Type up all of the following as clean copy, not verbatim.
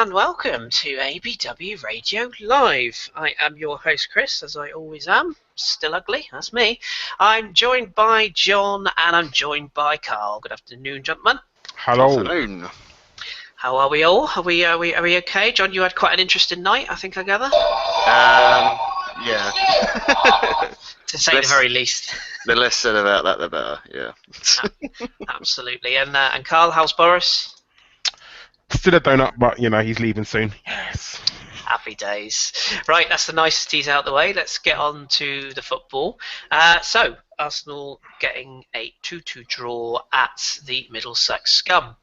and welcome to ABW Radio Live. I am your host, Kris, as I always am. Still ugly, that's me. I'm joined by John and I'm joined by Karl. Good afternoon, gentlemen. Hello. Afternoon. How are we all? Are we okay? John, you had quite an interesting night, I think I gather. Yeah. To say the very least. The less said about that, the better. Yeah. Absolutely. And Karl, how's Boris? Still a donut, but he's leaving soon. Yes. Happy days. Right, that's the niceties out the way. Let's get on to the football. So, Arsenal getting a 2-2 draw at the Middlesex Scum.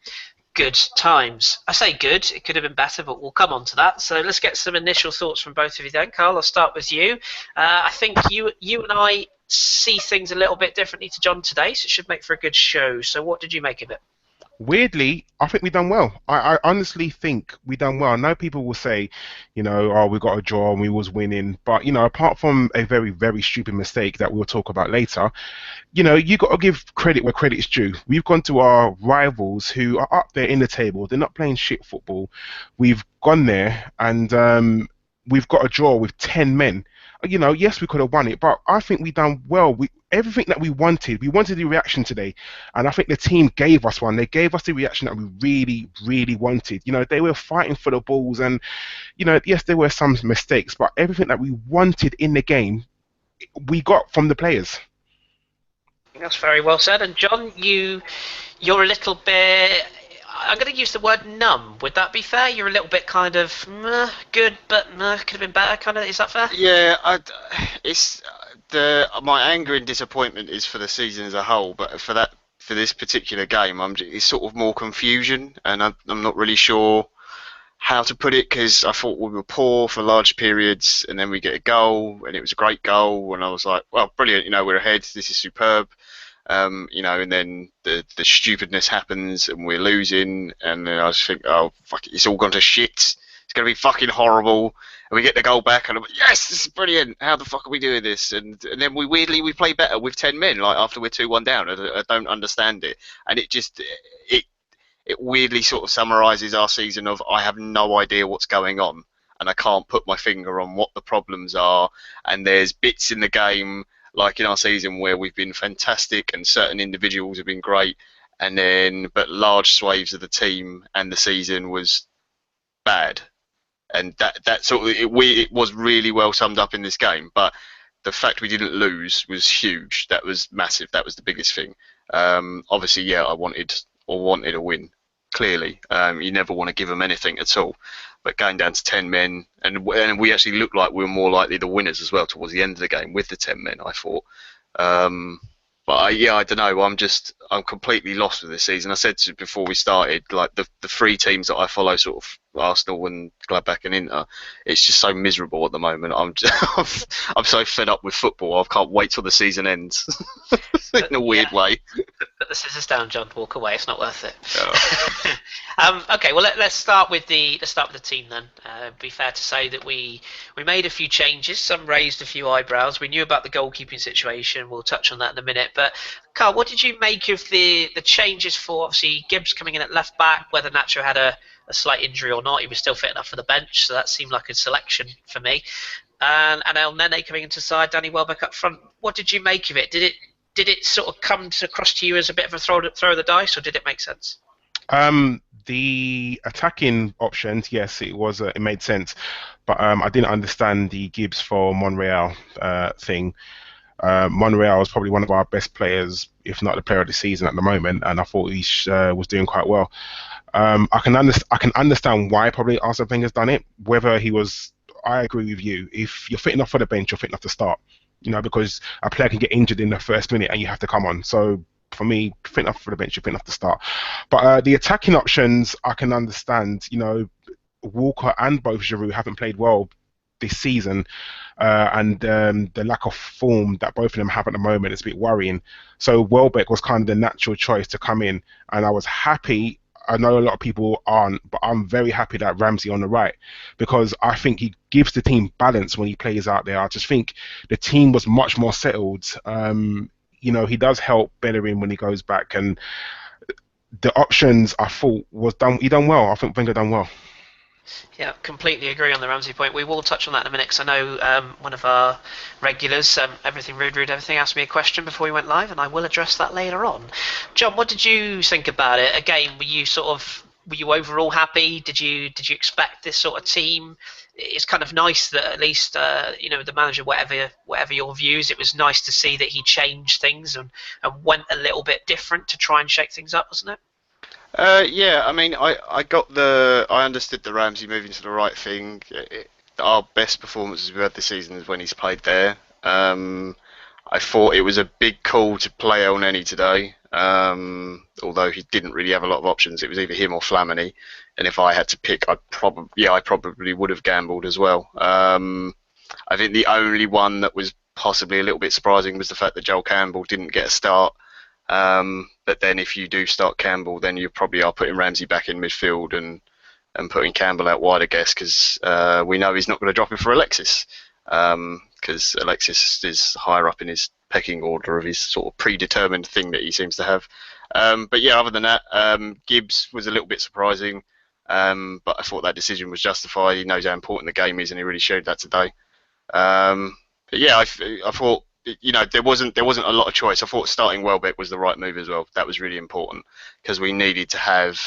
Good times. I say good, it could have been better, but we'll come on to that. So let's get some initial thoughts from both of you then. Karl, I'll start with you. I think you and I see things a little bit differently to John today, so it should make for a good show. So what did you make of it? Weirdly, I think we done well. I honestly think we done well. I know people will say, oh, we got a draw and we was winning. But, apart from a very, very stupid mistake that we'll talk about later, you got to give credit where credit's due. We've gone to our rivals who are up there in the table. They're not playing shit football. We've gone there and we've got a draw with 10 men. Yes, we could have won it, but I think we done well. Everything that we wanted the reaction today, and I think the team gave us one. They gave us the reaction that we really, really wanted. They were fighting for the balls, and yes, there were some mistakes, but everything that we wanted in the game, we got from the players. That's very well said. And John, you're a little bit, I'm going to use the word numb. Would that be fair? You're a little bit kind of good, but could have been better. Kind of, is that fair? Yeah, my anger and disappointment is for the season as a whole, but for this particular game, it's sort of more confusion, and I'm not really sure how to put it, because I thought we were poor for large periods, and then we get a goal, and it was a great goal, and I was like, well, brilliant, we're ahead, this is superb. And then the stupidness happens and we're losing, and then I just think, oh fuck it, it's all gone to shit. It's going to be fucking horrible. And we get the goal back, and I'm like, yes, this is brilliant. How the fuck are we doing this? And then we play better with 10 men, like after we're 2-1 down. I don't understand it, and it weirdly sort of summarises our season of I have no idea what's going on, and I can't put my finger on what the problems are. And there's bits in the game, like in our season, where we've been fantastic and certain individuals have been great, but large swathes of the team and the season was bad, and that sort of it was really well summed up in this game. But the fact we didn't lose was huge. That was massive. That was the biggest thing. Obviously, yeah, I wanted a win. Clearly, you never want to give them anything at all. But going down to 10 men, and we actually looked like we were more likely the winners as well towards the end of the game with the 10 men, I thought. But I don't know. I'm completely lost with this season. I said before we started, like the three teams that I follow, sort of Arsenal and Gladbach and Inter, it's just so miserable at the moment. I'm so fed up with football. I can't wait till the season ends in a weird way. Put the scissors down, John. Walk away. It's not worth it. Oh. Okay, well let's start with the team then. It'd be fair to say that we made a few changes. Some raised a few eyebrows. We knew about the goalkeeping situation. We'll touch on that in a minute. But Karl, what did you make of the changes for obviously Gibbs coming in at left back? Whether Nacho had a slight injury or not, he was still fit enough for the bench, so that seemed like a selection for me. And El Nene coming into side, Danny Welbeck up front. What did you make of it? Did it sort of come across to you as a bit of a throw of the dice, or did it make sense? The attacking options, yes, it made sense, but I didn't understand the Gibbs for Monreal thing. Monreal is probably one of our best players, if not the player of the season at the moment, and I thought he was doing quite well. I can understand why probably Arsene Wenger's done it. I agree with you. If you're fit enough for the bench, you're fit enough to start. Because a player can get injured in the first minute and you have to come on. So for me, fit enough for the bench, you're fit enough to start. But the attacking options, I can understand. Walker and both Giroud haven't played well this season, and the lack of form that both of them have at the moment is a bit worrying. So Welbeck was kind of the natural choice to come in, and I was happy. I know a lot of people aren't, but I'm very happy that Ramsey on the right, because I think he gives the team balance when he plays out there. I just think the team was much more settled. He does help Bellerin when he goes back, and the options I thought he done well. I think Wenger done well. Yeah, completely agree on the Ramsey point. We will touch on that in a minute because I know one of our regulars, Everything Rude Rude Everything, asked me a question before we went live, and I will address that later on. John, what did you think about it? Again, were you overall happy? Did you expect this sort of team? It's kind of nice that at least the manager, whatever your views, it was nice to see that he changed things and went a little bit different to try and shake things up, wasn't it? Yeah, I mean, I understood the Ramsey moving to the right thing. Our best performances we've had this season is when he's played there. I thought it was a big call to play El Neni today, although he didn't really have a lot of options. It was either him or Flamini, and if I had to pick, I probably would have gambled as well. I think the only one that was possibly a little bit surprising was the fact that Joel Campbell didn't get a start. But then if you do start Campbell, then you probably are putting Ramsey back in midfield and putting Campbell out wide, I guess, because we know he's not going to drop him for Alexis, because Alexis is higher up in his pecking order of his sort of predetermined thing that he seems to have. But yeah, other than that, Gibbs was a little bit surprising, but I thought that decision was justified. He knows how important the game is, and he really showed that today. But yeah, I thought there wasn't a lot of choice. I thought starting Welbeck was the right move as well. That was really important because we needed to have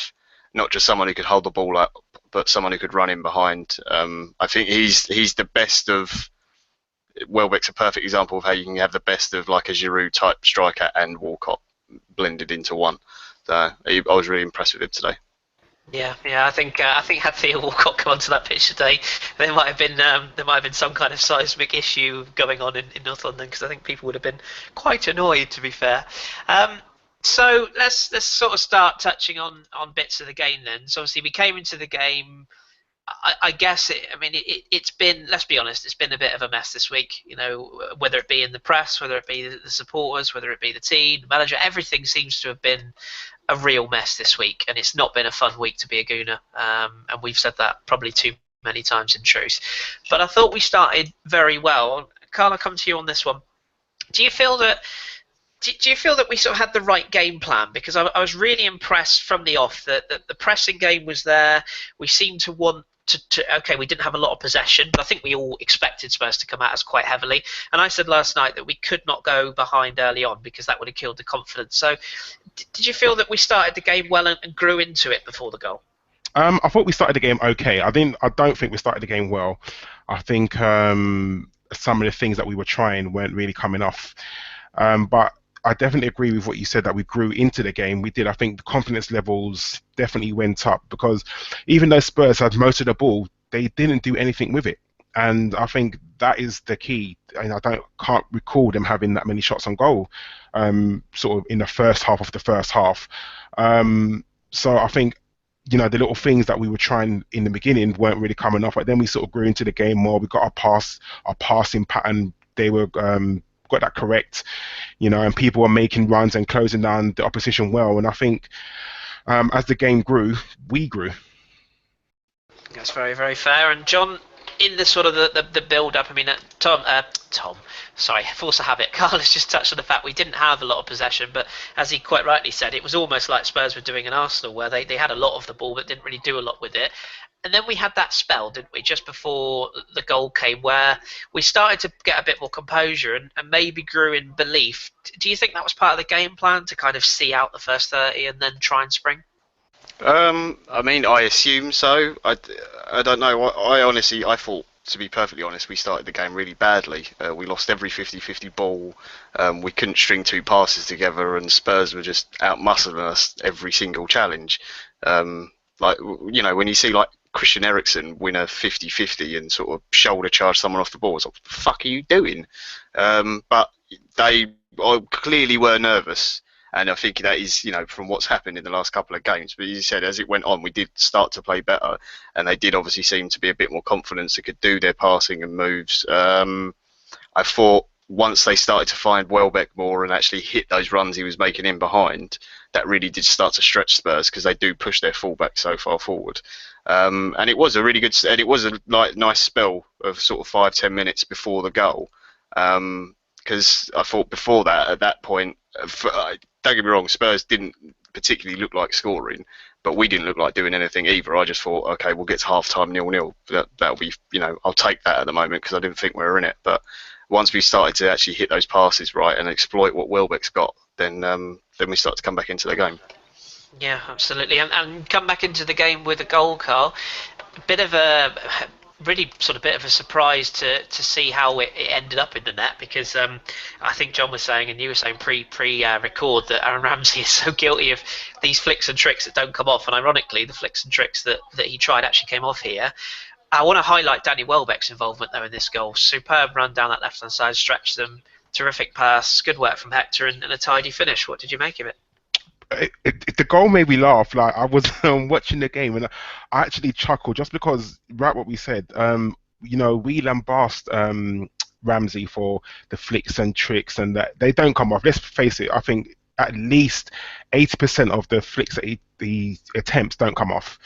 not just someone who could hold the ball up, but someone who could run in behind. I think he's the best of. Welbeck's a perfect example of how you can have the best of like a Giroud type striker and Walcott blended into one. So I was really impressed with him today. Yeah. I think had Theo Walcott come onto that pitch today, there might have been some kind of seismic issue going on in North London because I think people would have been quite annoyed, to be fair. So let's sort of start touching on bits of the game then. So obviously we came into the game. I guess it's been, let's be honest, it's been a bit of a mess this week. Whether it be in the press, whether it be the supporters, whether it be the team, the manager, everything seems to have been a real mess this week, and it's not been a fun week to be a Gooner. And we've said that probably too many times in truth. But I thought we started very well. Karl, I'll come to you on this one. Do you feel that? Do you feel that we sort of had the right game plan? Because I was really impressed from the off that the pressing game was there. We seemed to want okay, we didn't have a lot of possession, but I think we all expected Spurs to come at us quite heavily. And I said last night that we could not go behind early on because that would have killed the confidence. So did you feel that we started the game well and grew into it before the goal? I thought we started the game okay. I don't think we started the game well. I think some of the things that we were trying weren't really coming off. But I definitely agree with what you said that we grew into the game. We did. I think the confidence levels definitely went up because even though Spurs had most of the ball, they didn't do anything with it. And I think that is the key. And can't recall them having that many shots on goal, sort of in the first half of the first half. So I think the little things that we were trying in the beginning weren't really coming off. But then we sort of grew into the game more. We got our passing pattern. They were got that correct, and people were making runs and closing down the opposition well. And I think as the game grew, we grew. That's very, very fair. And John, in the sort of the build up, Tom, sorry, force of habit. Karl has just touched on the fact we didn't have a lot of possession, but as he quite rightly said, it was almost like Spurs were doing in Arsenal, where they had a lot of the ball but didn't really do a lot with it. And then we had that spell, didn't we, just before the goal came, where we started to get a bit more composure and maybe grew in belief. Do you think that was part of the game plan, to kind of see out the first 30 and then try and spring? I assume so. I don't know. I thought, to be perfectly honest, we started the game really badly. We lost every 50-50 ball. We couldn't string two passes together, and Spurs were just out-muscling us every single challenge. When you see like Christian Eriksen win a 50-50 and sort of shoulder charge someone off the ball, it's like, what the fuck are you doing? But they clearly were nervous. And I think that is, from what's happened in the last couple of games. But as you said, as it went on, we did start to play better. And they did obviously seem to be a bit more confident. They could do their passing and moves. I thought once they started to find Welbeck more and actually hit those runs he was making in behind, that really did start to stretch Spurs because they do push their fullback so far forward. And it was a really good, and it was a nice spell of sort of 5-10 minutes before the goal. Because I thought before that, at that point, don't get me wrong, Spurs didn't particularly look like scoring, but we didn't look like doing anything either. I just thought, okay, we'll get to half time 0-0. That'll be, I'll take that at the moment because I didn't think we were in it. But once we started to actually hit those passes right and exploit what Welbeck's got, then we start to come back into the game. Yeah, absolutely, and come back into the game with a goal, Karl. A bit of a bit of a surprise to see how it ended up in the net, because I think John was saying and you were saying pre record that Aaron Ramsey is so guilty of these flicks and tricks that don't come off, and ironically the flicks and tricks that he tried actually came off here. I want to highlight Danny Welbeck's involvement though in this goal. Superb run down that left hand side, stretched them, terrific pass, good work from Hector, and a tidy finish. What did you make of it? The goal made me laugh. Like, I was watching the game and I actually chuckled just because, right, what we said. We lambast Ramsey for the flicks and tricks, and that they don't come off. Let's face it. I think at least 80% of the flicks that he attempts don't come off.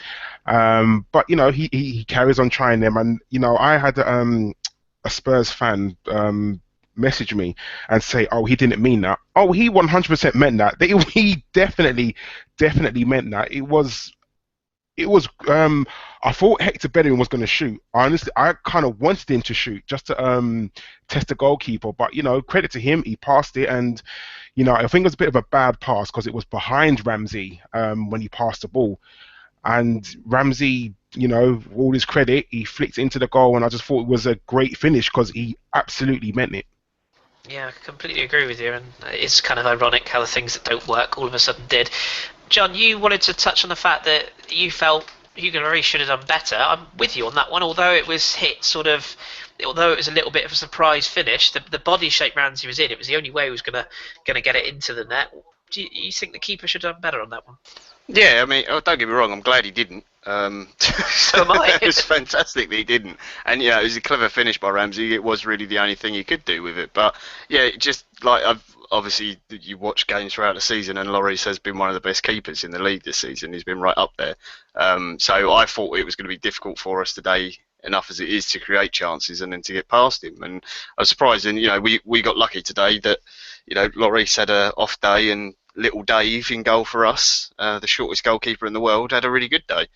But he carries on trying them, and I had a Spurs fan message me and say, "Oh, he didn't mean that." Oh, he 100% meant that. He definitely meant that. It was. I thought Hector Bellerin was going to shoot. Honestly, I kind of wanted him to shoot just to test the goalkeeper. But credit to him, he passed it, and I think it was a bit of a bad pass because it was behind Ramsey when he passed the ball, and Ramsey, all his credit, he flicked into the goal, and I just thought it was a great finish because he absolutely meant it. Yeah, I completely agree with you, and it's kind of ironic how the things that don't work all of a sudden did. John, you wanted to touch on the fact that you felt Hugo Lloris should have done better. I'm with you on that one, although it was although it was a little bit of a surprise finish, the body shape Ramsey was in, it was the only way he was going to get it into the net. Do you think the keeper should have done better on that one? Yeah, I mean, don't get me wrong, I'm glad he didn't. So am I. It's fantastic that he didn't. And it was a clever finish by Ramsey. It was really the only thing he could do with it. But yeah, just like obviously you watch games throughout the season, and Lloris has been one of the best keepers in the league this season. He's been right up there. So I thought it was going to be difficult for us today, enough as it is, to create chances and then to get past him. And I was surprised, and we got lucky today that Lloris had an off day, and little Dave in goal for us, the shortest goalkeeper in the world, had a really good day.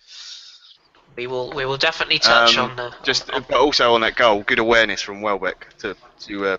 We will definitely touch on but also on that goal, good awareness from Welbeck to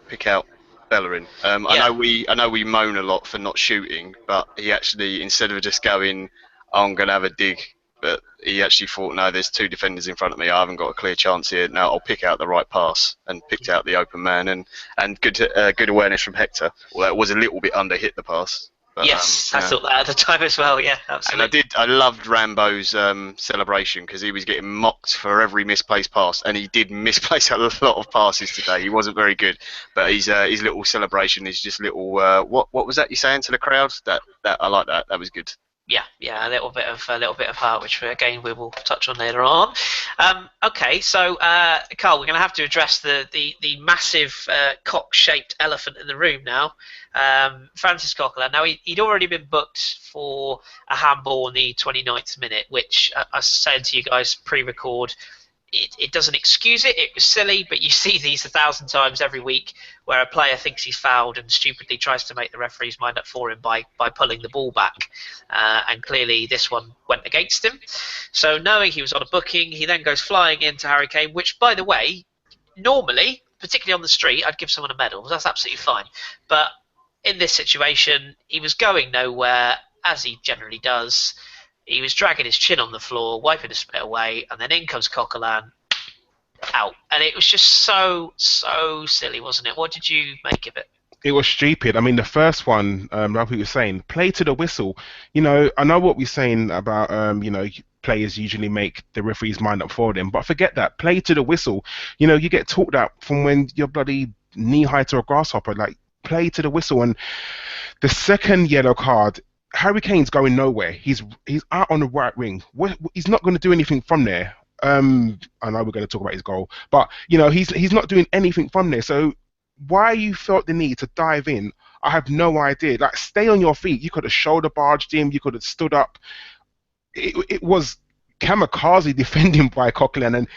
pick out Bellerin. I know we moan a lot for not shooting, but he actually, instead of just going, I'm going to have a dig, but he actually thought, no, there's two defenders in front of me, I haven't got a clear chance here, now I'll pick out the right pass, and picked out the open man, and good awareness from Hector. Well, that was a little under hit, the pass. But, yes, I thought that at the time as well. Yeah, absolutely. And I loved Rambo's celebration, because he was getting mocked for every misplaced pass, and he did misplace a lot of passes today. He wasn't very good, but his little celebration is just little. What was that you saying to the crowd? That I like that. That was good. Yeah, a little bit of heart, which again we will touch on later on. Okay, so Karl, we're going to have to address the massive cock-shaped elephant in the room now. Francis Coquelin. Now he'd already been booked for a handball in the 29th minute, which I said to you guys pre-record. It doesn't excuse it. It was silly, but you see these 1,000 times every week where a player thinks he's fouled and stupidly tries to make the referee's mind up for him by pulling the ball back. And clearly this one went against him. So knowing he was on a booking, he then goes flying into Harry Kane, which, by the way, normally, particularly on the street, I'd give someone a medal. That's absolutely fine. But in this situation, he was going nowhere, as he generally does. He was dragging his chin on the floor, wiping the spit away, and then in comes Coquelin, out. And it was just so silly, wasn't it? What did you make of it? It was stupid. I mean, the first one, like we were saying, play to the whistle. I know what we're saying about, players usually make the referee's mind up for them, but forget that. Play to the whistle. You get talked at from when you're bloody knee-high to a grasshopper. Like, play to the whistle. And the second yellow card, Harry Kane's going nowhere. He's out on the right wing. He's not going to do anything from there. I know we're going to talk about his goal, but he's not doing anything from there. So why you felt the need to dive in, I have no idea. Like, stay on your feet. You could have shoulder barged him. You could have stood up. It was kamikaze defending by Coquelin, and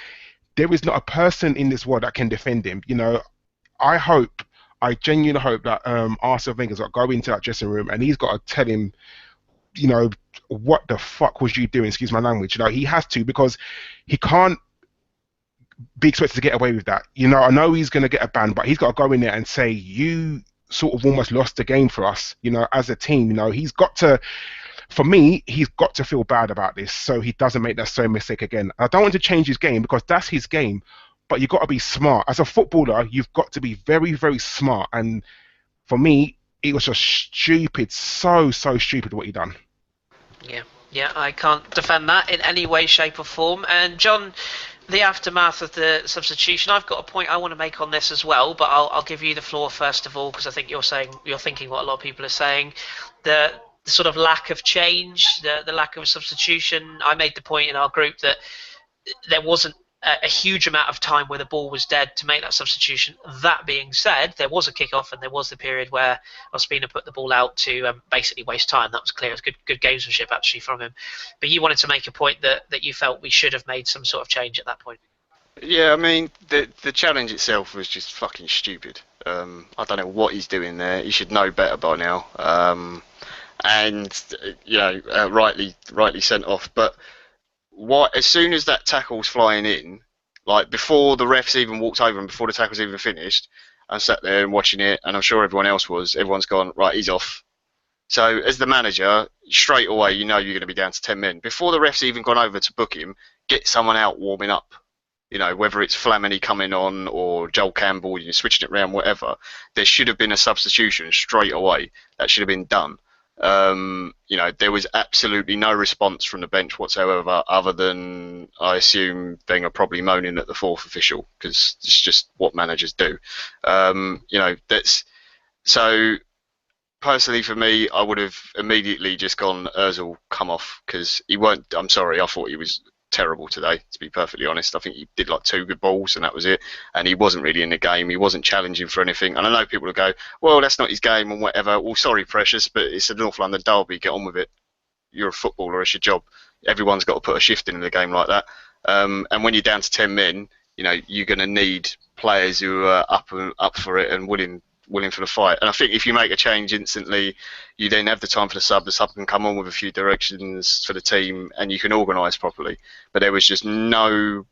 there is not a person in this world that can defend him. I genuinely hope that Arsene Wenger's got to go into that dressing room and he's got to tell him you know, what the fuck was you doing? Excuse my language. You know, he has to, because he can't be expected to get away with that. You know, I know he's going to get a ban, but he's got to go in there and say, you sort of almost lost the game for us, you know, as a team. You know, he's got to, for me, he's got to feel bad about this so he doesn't make that same mistake again. I don't want to change his game because that's his game, but you've got to be smart. As a footballer, you've got to be very, very smart. And for me, it was just stupid, so stupid what he done. Yeah, I can't defend that in any way, shape, or form. And John, the aftermath of the substitution, I've got a point I want to make on this as well, but I'll give you the floor first of all, because I think you're thinking what a lot of people are saying. The sort of lack of change, the lack of a substitution. I made the point in our group that there wasn't a huge amount of time where the ball was dead to make that substitution. That being said, there was a kick-off and there was the period where Ospina put the ball out to basically waste time. That was clear. It was good gamesmanship actually from him. But you wanted to make a point that you felt we should have made some sort of change at that point. Yeah, I mean, the challenge itself was just fucking stupid. I don't know what he's doing there. He should know better by now. And you know, rightly sent off. But as soon as that tackle's flying in, like before the refs even walked over and before the tackle's even finished, I sat there and watching it, and I'm sure everyone else was. Everyone's gone, right, he's off. So as the manager, straight away you know you're going to be down to 10 men. Before the refs even gone over to book him, get someone out warming up. You know, whether it's Flamini coming on or Joel Campbell, you're switching it around, whatever. There should have been a substitution straight away. That should have been done. You know, there was absolutely no response from the bench whatsoever, other than I assume Wenger probably moaning at the fourth official, because it's just what managers do. You know, that's so. Personally, for me, I would have immediately just gone Ozil, come off, because he weren't. I'm sorry, I thought he was terrible today, to be perfectly honest. I think he did like 2 good balls and that was it, and he wasn't really in the game. He wasn't challenging for anything, and I know people will go, well, that's not his game and whatever. Well, sorry, Precious, but it's a North London derby, get on with it. You're a footballer, it's your job. Everyone's got to put a shift in a game like that, and when you're down to 10 men, you know, you're going to need players who are up for it and willing for the fight. And I think if you make a change instantly, you then have the time for the sub can come on with a few directions for the team and you can organise properly. But there was just nothing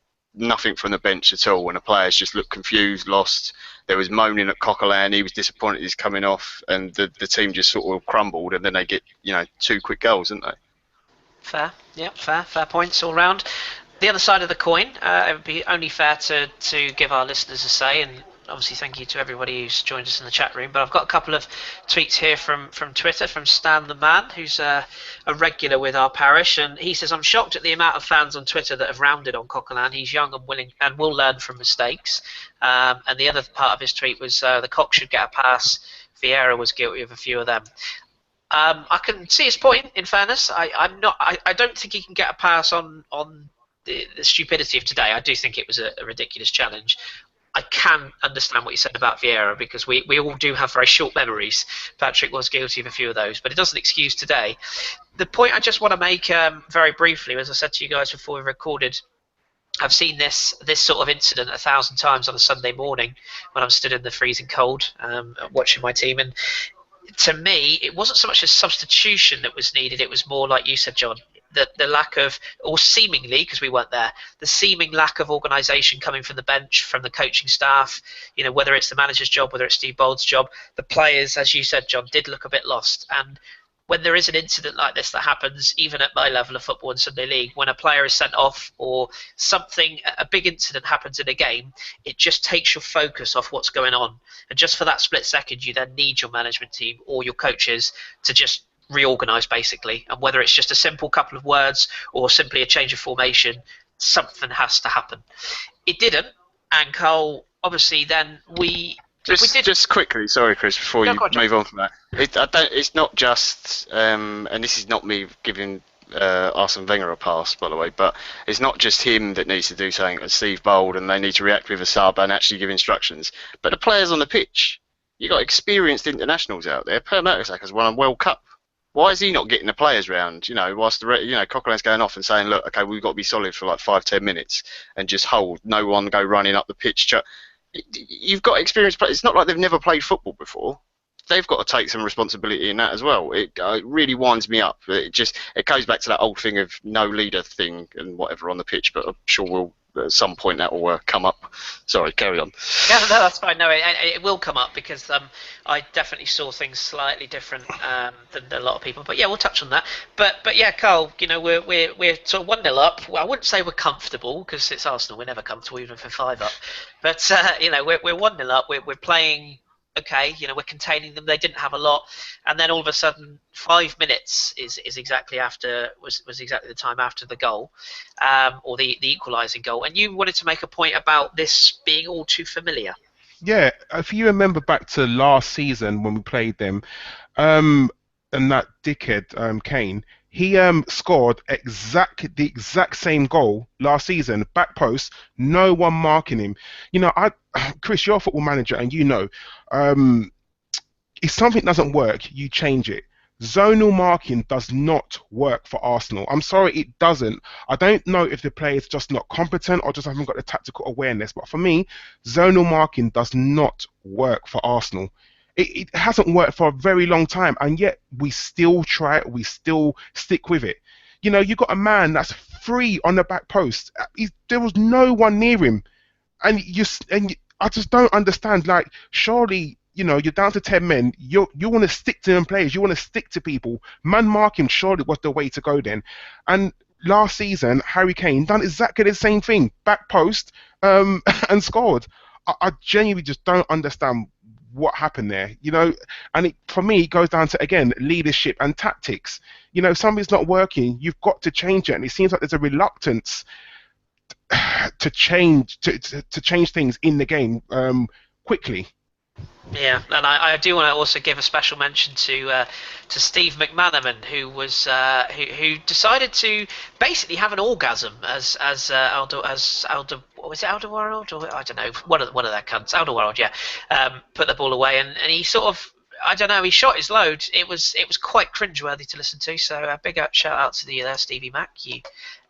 from the bench at all, and the players just looked confused, lost. There was moaning at Coquelin, he was disappointed he's coming off, and the team just sort of crumbled, and then they get, you know, 2 quick goals, didn't they? Fair, yeah, fair points all round. The other side of the coin, it would be only fair to give our listeners a say, and obviously thank you to everybody who's joined us in the chat room, but I've got a couple of tweets here from Twitter, from Stan the Man, who's a regular with our parish, and he says, I'm shocked at the amount of fans on Twitter that have rounded on Coquelin. He's young and willing and will learn from mistakes. And the other part of his tweet was, the cock should get a pass. Vieira was guilty of a few of them. I can see his point, in fairness. I don't think he can get a pass on the stupidity of today. I do think it was a ridiculous challenge. I can understand what you said about Vieira, because we all do have very short memories. Patrick was guilty of a few of those, but it doesn't excuse today. The point I just want to make very briefly, as I said to you guys before we recorded, I've seen this sort of incident 1,000 times on a Sunday morning when I'm stood in the freezing cold watching my team, and to me, it wasn't so much a substitution that was needed. It was more, like you said, John, the lack of, or seemingly, because we weren't there, the seeming lack of organisation coming from the bench, from the coaching staff. You know, whether it's the manager's job, whether it's Steve Bold's job, the players, as you said, John, did look a bit lost. And when there is an incident like this that happens, even at my level of football in Sunday League, when a player is sent off or something, a big incident happens in a game, it just takes your focus off what's going on. And just for that split second, you then need your management team or your coaches to just reorganise, basically. And whether it's just a simple couple of words or simply a change of formation, something has to happen. It didn't, and Karl, obviously, then we did. Just quickly, sorry, Chris, before you move on from that. It's not just, and this is not me giving Arsene Wenger a pass, by the way, but it's not just him that needs to do something, as Steve Bold, and they need to react with a sub and actually give instructions. But the players on the pitch, you got experienced internationals out there. Per Mertesacker has won a World Cup. Why is he not getting the players round? You know, whilst Coquelin's going off and saying, look, okay, we've got to be solid for like 5-10 minutes and just hold. No one go running up the pitch. You've got experienced players. It's not like they've never played football before. they've got to take some responsibility in that as well. It really winds me up. It goes back to that old thing of no leader thing and whatever on the pitch. But I'm sure we'll at some point that will come up. Sorry, carry on. Yeah, no, that's fine. No, it will come up because I definitely saw things slightly different than a lot of people. But yeah, we'll touch on that. But yeah, Karl, we're sort of 1-0 up. Well, I wouldn't say we're comfortable because it's Arsenal. We're never comfortable even if we're 5 up. But we're 1-0 up. We're playing. Okay, we're containing them. They didn't have a lot, and then all of a sudden, 5 minutes is exactly was exactly the time after the goal, or the equalising goal. And you wanted to make a point about this being all too familiar. Yeah, if you remember back to last season when we played them, and that dickhead Kane, he scored the exact same goal last season, back post, no one marking him. Kris, you're a football manager, and if something doesn't work, you change it. Zonal marking does not work for Arsenal. I'm sorry, it doesn't. I don't know if the player's just not competent or just haven't got the tactical awareness, but for me, zonal marking does not work for Arsenal. It hasn't worked for a very long time, and yet we still try it. We still stick with it. You got a man that's free on the back post. There was no one near him, and I just don't understand. Like, surely, you're down to 10 men. You want to stick to them players. You want to stick to people. Man marking surely was the way to go then. And last season, Harry Kane done exactly the same thing, back post, and scored. I genuinely just don't understand what happened there, and for me, it goes down to, again, leadership and tactics. Something's not working, you've got to change it, and it seems like there's a reluctance to change things in the game quickly. Yeah, and I do want to also give a special mention to Steve McManaman, who was who decided to basically have an orgasm as was it Alderweireld, or I don't know, one of their cunts, Alderweireld, yeah, put the ball away, and he sort of, I don't know, he shot his load. It was quite cringeworthy to listen to. So a big shout out to you there, Stevie Mac, you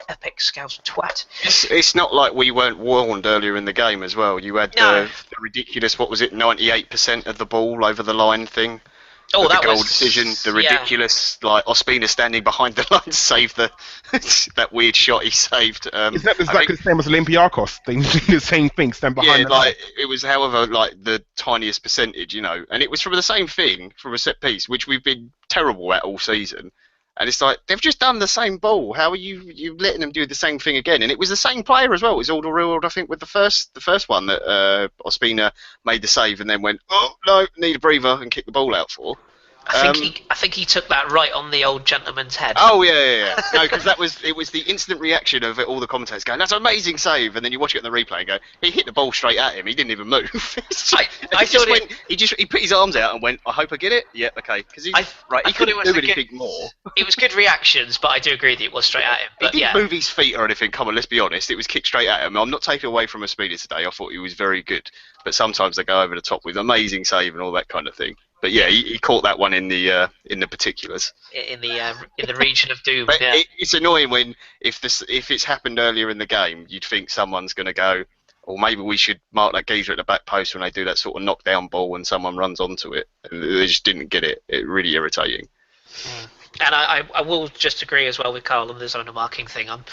epic scouse twat. It's not like we weren't warned earlier in the game as well. You had the ridiculous, what was it, 98% of the ball over the line thing. Oh, that the goal was decision. The ridiculous, like Ospina standing behind the line to save that weird shot he saved. Isn't that exactly the same as Olympiacos? They do the same thing, stand behind the line. It was, however, the tiniest percentage, and it was from the same thing, from a set piece, which we've been terrible at all season. And it's like, they've just done the same ball. How are you letting them do the same thing again? And it was the same player as well. It was Alderweireld, I think, with the first one that Ospina made the save and then went, oh no, need a breather, and kicked the ball out for. I think he took that right on the old gentleman's head. Oh yeah. No, because it was the instant reaction of all the commentators going, "That's an amazing save," and then you watch it on the replay and go, "He hit the ball straight at him. He didn't even move." He put his arms out and went, "I hope I get it." Yeah, okay. Because he couldn't do anything more. It was good reactions, but I do agree that it was straight at him. But he didn't move his feet or anything. Come on, let's be honest. It was kicked straight at him. I'm not taking away from Ospina today. I thought he was very good, but sometimes they go over the top with amazing save and all that kind of thing. But yeah, he caught that one in the particulars. In the region of doom. But yeah. It's annoying when if it's happened earlier in the game, you'd think someone's going to go, or maybe we should mark that geezer at the back post when they do that sort of knockdown ball and someone runs onto it. And they just didn't get it. It's really irritating. And I will just agree as well with Karl on the zonal marking thing. I'm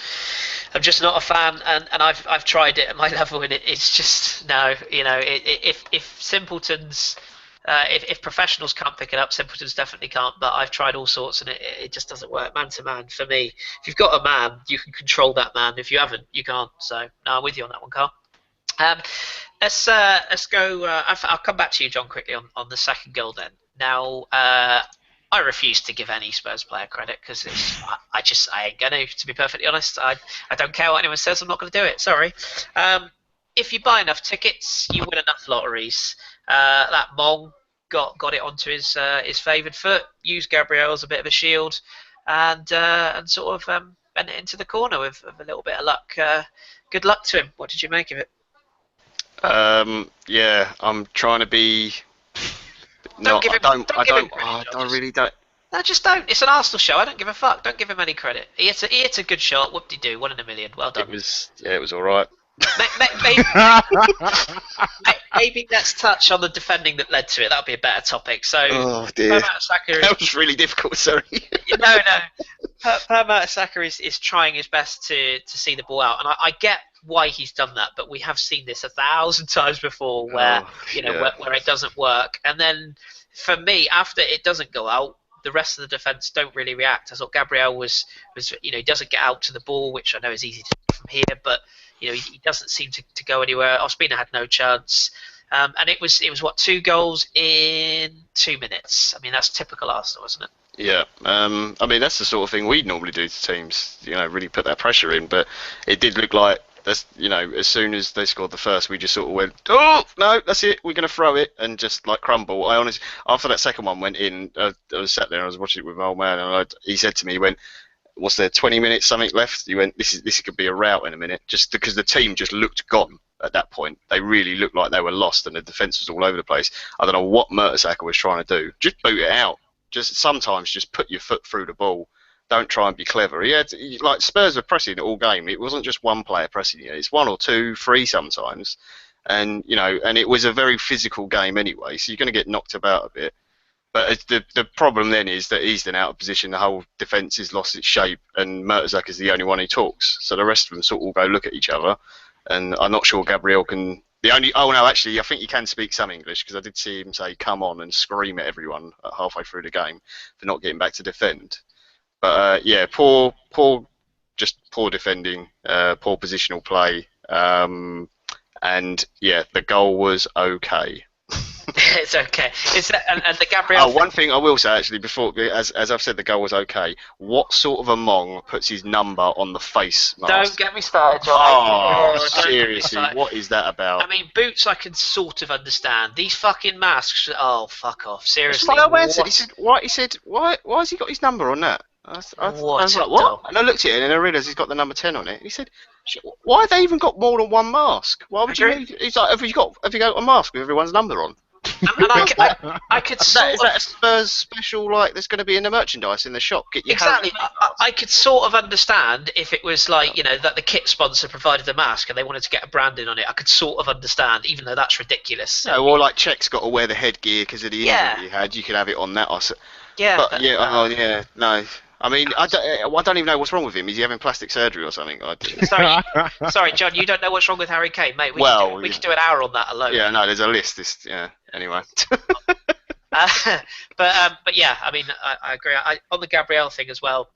just not a fan, and I've tried it at my level, and it's just no. If simpletons. If professionals can't pick it up, simpletons definitely can't. But I've tried all sorts, and it just doesn't work. Man to man, for me, if you've got a man, you can control that man. If you haven't, you can't. So no, I'm with you on that one, Karl. Let's go. I'll come back to you, John, quickly on the second goal. Then now, I refuse to give any Spurs player credit because I ain't gonna. To be perfectly honest, I don't care what anyone says. I'm not gonna do it. Sorry. If you buy enough tickets, you win enough lotteries. That Mong got it onto his favoured foot, used Gabriel as a bit of a shield, and sort of bent it into the corner with a little bit of luck. Good luck to him. What did you make of it? Yeah, I'm trying to be. I really don't. No, just don't. It's an Arsenal show. I don't give a fuck. Don't give him any credit. He hits a good shot. Whoop-de-doo. 1 in a million. Well done. It was all right. maybe let's touch on the defending that led to it. That'll be a better topic. So, Oh Per dear, Mertesacker that was really difficult. Sorry. no, no. Per Mertesacker is trying his best to see the ball out, and I get why he's done that. But we have seen this 1,000 times before, where where it doesn't work, and then for me, after it doesn't go out, the rest of the defence don't really react. I thought Gabriel was he doesn't get out to the ball, which I know is easy to do from here, but he doesn't seem to go anywhere. Ospina had no chance. And it was what, 2 goals in 2 minutes. I mean, that's typical Arsenal, isn't it? Yeah, I mean that's the sort of thing we'd normally do to teams. Really put that pressure in. But it did look like that's as soon as they scored the first, we just sort of went, oh no, that's it. We're going to throw it and just like crumble. I honestly, after that second one went in, I was sat there and I was watching it with my old man, and he said to me, he went, "Was there 20 minutes something left?" He went, "This could be a rout in a minute," just because the team just looked gone. At that point, they really looked like they were lost, and the defence was all over the place. I don't know what Mertesacker was trying to do. Just boot it out. Sometimes just put your foot through the ball. Don't try and be clever. Like Spurs were pressing all game. It wasn't just one player pressing you. It's 1 or 2, 3 sometimes, and and it was a very physical game anyway. So you're going to get knocked about a bit. But the problem then is that he's then out of position. The whole defence has lost its shape, and Mertesacker's the only one who talks. So the rest of them sort of all go look at each other. And I'm not sure Gabriel can. Actually, I think he can speak some English, because I did see him say "come on" and scream at everyone halfway through the game for not getting back to defend. But poor defending, poor positional play, and the goal was okay. It's okay. And the Gabriel. One thing I will say actually, before, as I've said, the goal was okay. What sort of a mong puts his number on the face mask? Don't get me started, John. Oh, seriously, what is that about? I mean, boots I can sort of understand. These fucking masks. Oh, fuck off. Seriously. That's what I said. He said, why has he got his number on that? I was like, what? And I looked at it and I realised he's got the number 10 on it. He said, why have they even got more than one mask? Why would you need? He's like, have you got a mask with everyone's number on? And I could sort is that a Spurs special, like there's going to be in the merchandise in the shop? Get your exactly. I could sort of understand if it was like that the kit sponsor provided the mask and they wanted to get a branding on it. I could sort of understand, even though that's ridiculous. No, or like Czech's got to wear the headgear because of the injury he had. You could have it on that. No. I mean, I don't even know what's wrong with him. Is he having plastic surgery or something? Sorry, John, you don't know what's wrong with Harry Kane, mate. We could do an hour on that alone. Yeah, no, there's a list. Anyway. But yeah, I mean, I agree. On the Gabriel thing as well,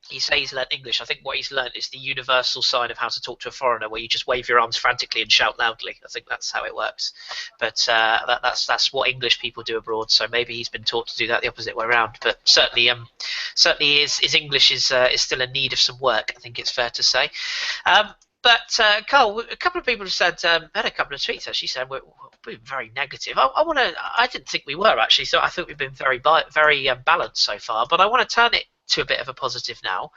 he says he's learnt English. I think what he's learnt is the universal sign of how to talk to a foreigner, where you just wave your arms frantically and shout loudly. I think that's how it works. But that's what English people do abroad. So maybe he's been taught to do that the opposite way around. But certainly his English is still in need of some work. I think it's fair to say. But Karl, a couple of people have said, had a couple of tweets actually saying we're being very negative. I didn't think we were actually. So I think we've been very balanced so far. But I want to turn it to a bit of a positive now,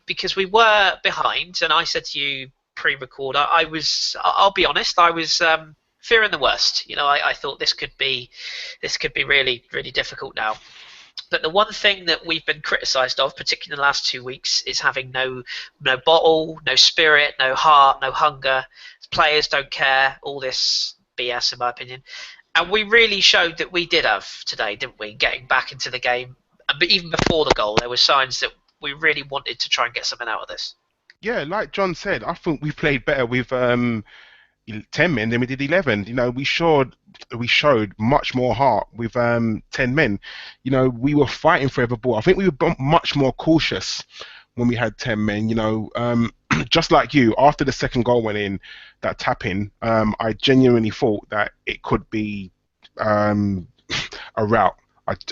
because we were behind, and I said to you pre-record, I'll be honest, I was fearing the worst. I thought this could be really, really difficult now. But the one thing that we've been criticised of, particularly in the last 2 weeks, is having no bottle, no spirit, no heart, no hunger. Players don't care, all this BS in my opinion. And we really showed that we did have today, didn't we? Getting back into the game. But even before the goal, there were signs that we really wanted to try and get something out of this. Yeah, like John said, I think we played better with 10 men than we did 11. We showed much more heart with 10 men. We were fighting for every ball. I think we were much more cautious when we had 10 men. Just like you, after the second goal went in, that tap in, I genuinely thought that it could be a rout.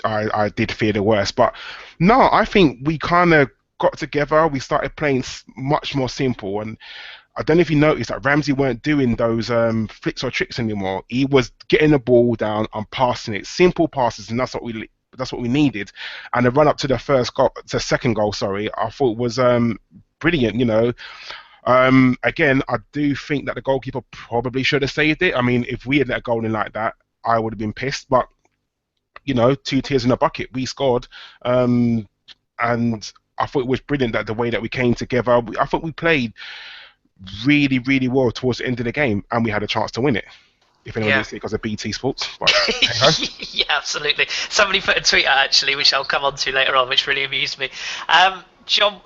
I did fear the worst, but no, I think we kind of got together. We started playing much more simple, and I don't know if you noticed that Ramsey weren't doing those flicks or tricks anymore. He was getting the ball down and passing it, simple passes, and that's what we needed. And the run up to the second goal, I thought was brilliant. Again, I do think that the goalkeeper probably should have saved it. I mean, if we had let a goal in like that, I would have been pissed, but 2 tears in a bucket. We scored, and I thought it was brilliant that the way that we came together. I thought we played really, really well towards the end of the game, and we had a chance to win it. If anyone didn't see it because of BT Sports. But, yeah, absolutely. Somebody put a tweet out actually, which I'll come on to later on, which really amused me. John,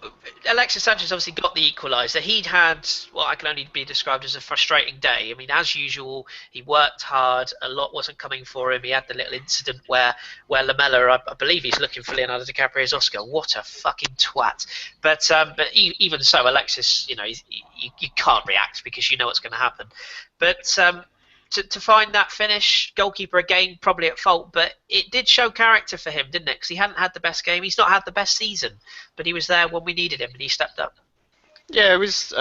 Alexis Sanchez obviously got the equaliser. He'd had what I can only be described as a frustrating day. I mean, as usual, he worked hard. A lot wasn't coming for him. He had the little incident where Lamella, I believe he's looking for Leonardo DiCaprio's Oscar. What a fucking twat! But even so, Alexis, you can't react because you know what's going to happen. But to find that finish, goalkeeper again probably at fault, but it did show character for him, didn't it? Because he hadn't had the best game, he's not had the best season, but he was there when we needed him and he stepped up. Yeah, it was.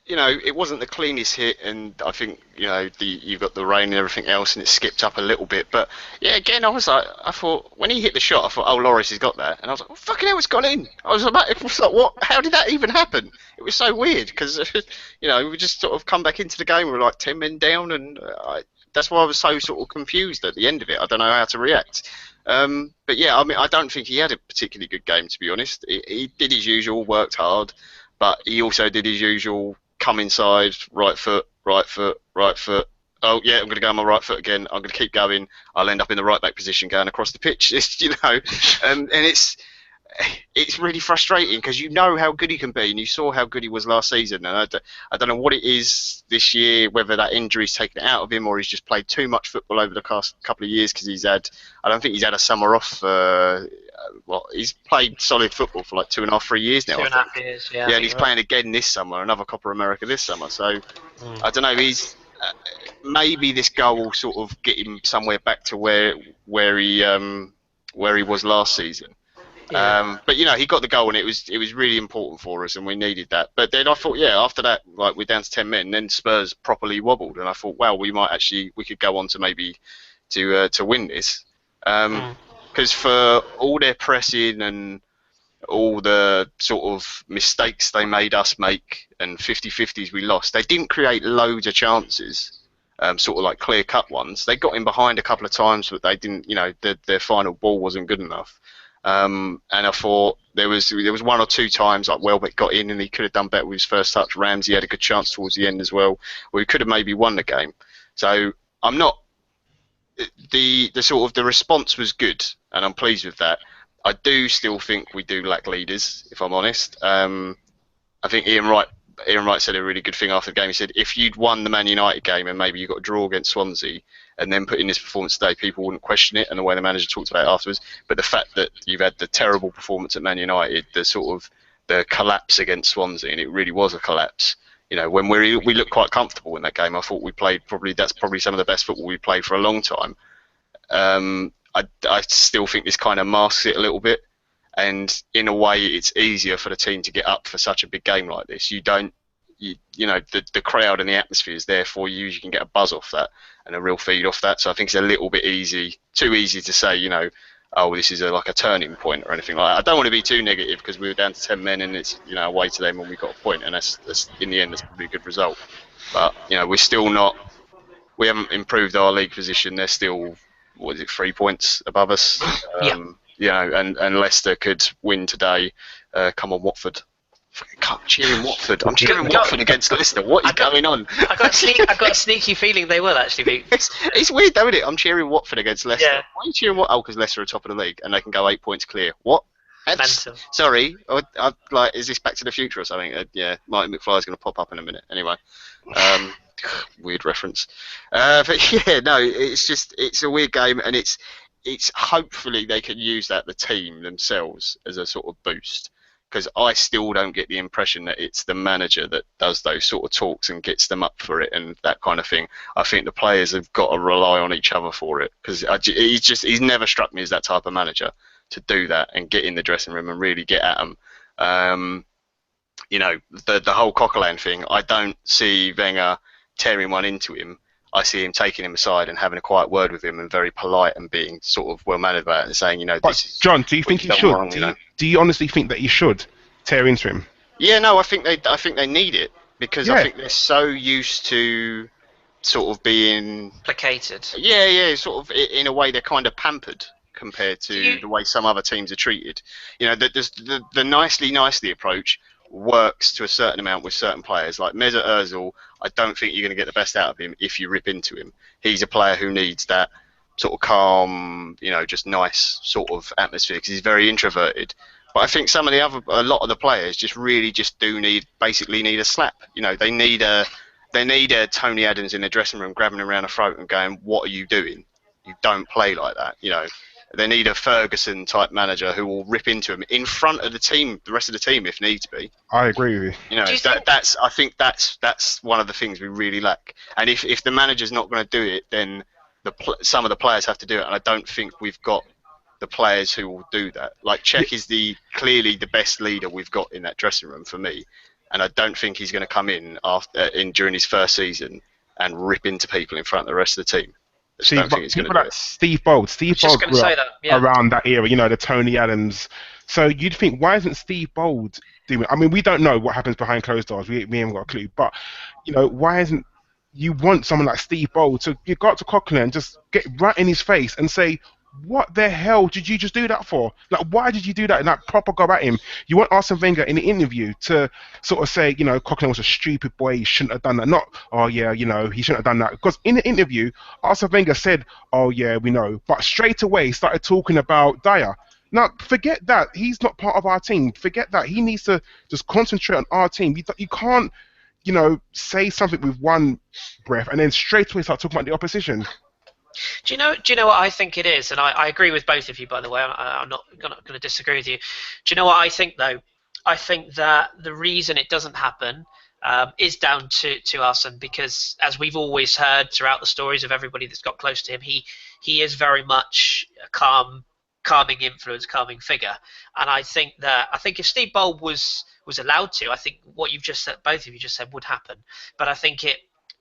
It wasn't the cleanest hit, and I think you've got the rain and everything else, and it skipped up a little bit. But yeah, again, I thought when he hit the shot, I thought, oh, Lloris has got that, and I was like, well, fucking hell, it's gone in. It was like, what? How did that even happen? It was so weird because we just sort of come back into the game, we were like 10 men down, and that's why I was so sort of confused at the end of it. I don't know how to react. But yeah, I mean, I don't think he had a particularly good game, to be honest. He did his usual, worked hard, but he also did his usual. Come inside, right foot. Oh yeah, I'm going to go on my right foot again. I'm going to keep going. I'll end up in the right back position going across the pitch. And it's really frustrating because you know how good he can be, and you saw how good he was last season. And I don't know what it is this year, whether that injury's taken it out of him or he's just played too much football over the past couple of years because I don't think he's had a summer off. He's played solid football for like 2.5, 3 years now. 2.5 years, yeah. Yeah, and he's playing again this summer, another Copa America this summer. So I don't know. He's maybe this goal will sort of get him somewhere back to where he was last season. Yeah. But he got the goal, and it was really important for us, and we needed that. But then I thought, after that, like we're down to 10 men, then Spurs properly wobbled, and I thought, well, we could go on to maybe to win this. Because for all their pressing and all the sort of mistakes they made us make and 50-50s we lost, they didn't create loads of chances, sort of like clear-cut ones. They got in behind a couple of times, but they didn't, their final ball wasn't good enough. And I thought there was one or two times like Welbeck got in and he could have done better with his first touch. Ramsey had a good chance towards the end as well, where he could have maybe won the game. So I'm not... The sort of the response was good, and I'm pleased with that. I do still think we do lack leaders, if I'm honest. I think Ian Wright said a really good thing after the game. He said if you'd won the Man United game and maybe you got a draw against Swansea and then put in this performance today, people wouldn't question it, and the way the manager talked about it afterwards. But the fact that you've had the terrible performance at Man United, the collapse against Swansea, and it really was a collapse. When we looked quite comfortable in that game, I thought we played that's probably some of the best football we played for a long time. I still think this kind of masks it a little bit, and in a way, it's easier for the team to get up for such a big game like this. The crowd and the atmosphere is there for you. You can get a buzz off that and a real feed off that. So I think it's a little bit too easy to say, oh, this is like a turning point or anything like that. I don't want to be too negative because we were down to 10 men and it's away to them when we got a point, and that's in the end that's probably a good result. But we're still not. We haven't improved our league position. They're still 3 points above us. And Leicester could win today. Come on, Watford. I'm cheering Watford. I'm cheering Watford against Leicester. What is going on? I got a sneaky feeling they will actually be. It's weird, though, isn't it? I'm cheering Watford against Leicester. Yeah. Why are you cheering Watford? Oh, because Leicester are top of the league and they can go 8 points clear. What? Mental. Sorry, is this Back to the Future or something? Martin McFly's going to pop up in a minute. Anyway, weird reference. But yeah, no, it's a weird game, and it's hopefully they can use the team themselves as a sort of boost. Because I still don't get the impression that it's the manager that does those sort of talks and gets them up for it and that kind of thing. I think the players have got to rely on each other for it, because he's never struck me as that type of manager to do that and get in the dressing room and really get at them. The whole Coquelin thing, I don't see Wenger tearing one into him. I see him taking him aside and having a quiet word with him and very polite and being sort of well-mannered about it and saying, John, do you think he should? Wrong, do you honestly think that he should tear into him? Yeah, no, I think they need it, because I think they're so used to sort of being placated. Yeah, sort of in a way they're kind of pampered compared to the way some other teams are treated. There's the nicely approach. works to a certain amount with certain players. Like Mesut Ozil, I don't think you're going to get the best out of him if you rip into him. He's a player who needs that sort of calm, just nice sort of atmosphere because he's very introverted. But I think a lot of the players just really just basically need a slap. They need a Tony Adams in the dressing room grabbing him around the throat and going, "What are you doing? You don't play like that." They need a Ferguson type manager who will rip into him in front of the rest of the team if needs be. I agree with you. I think that's one of the things we really lack. And if the manager's not going to do it, then some of the players have to do it. And I don't think we've got the players who will do that. Like Cech is clearly the best leader we've got in that dressing room for me, and I don't think he's going to come in during his first season and rip into people in front of the rest of the team. See, people like Steve Bold grew up around that era, the Tony Adams. So you'd think, why isn't Steve Bold doing it? I mean, we don't know what happens behind closed doors. We haven't got a clue. But, why isn't you want someone like Steve Bold to go up to Coquelin and just get right in his face and say, what the hell did you just do that for? Like, why did you do that? And that proper go at him. You want Arsene Wenger in the interview to sort of say, Coquelin was a stupid boy. He shouldn't have done that. Not, oh yeah, he shouldn't have done that. Because in the interview, Arsene Wenger said, oh yeah, we know. But straight away started talking about Dyer. Now, forget that. He's not part of our team. Forget that. He needs to just concentrate on our team. You can't, say something with one breath and then straight away start talking about the opposition. Do you know what I think it is? And I agree with both of you, by the way. I'm not going to disagree with you. Do you know what I think, though? I think that the reason it doesn't happen is down to Arsene, because as we've always heard throughout the stories of everybody that's got close to him, he is very much a calming influence, calming figure. And I think if Steve Bold was allowed to, I think what you've just said, both of you just said, would happen. But I think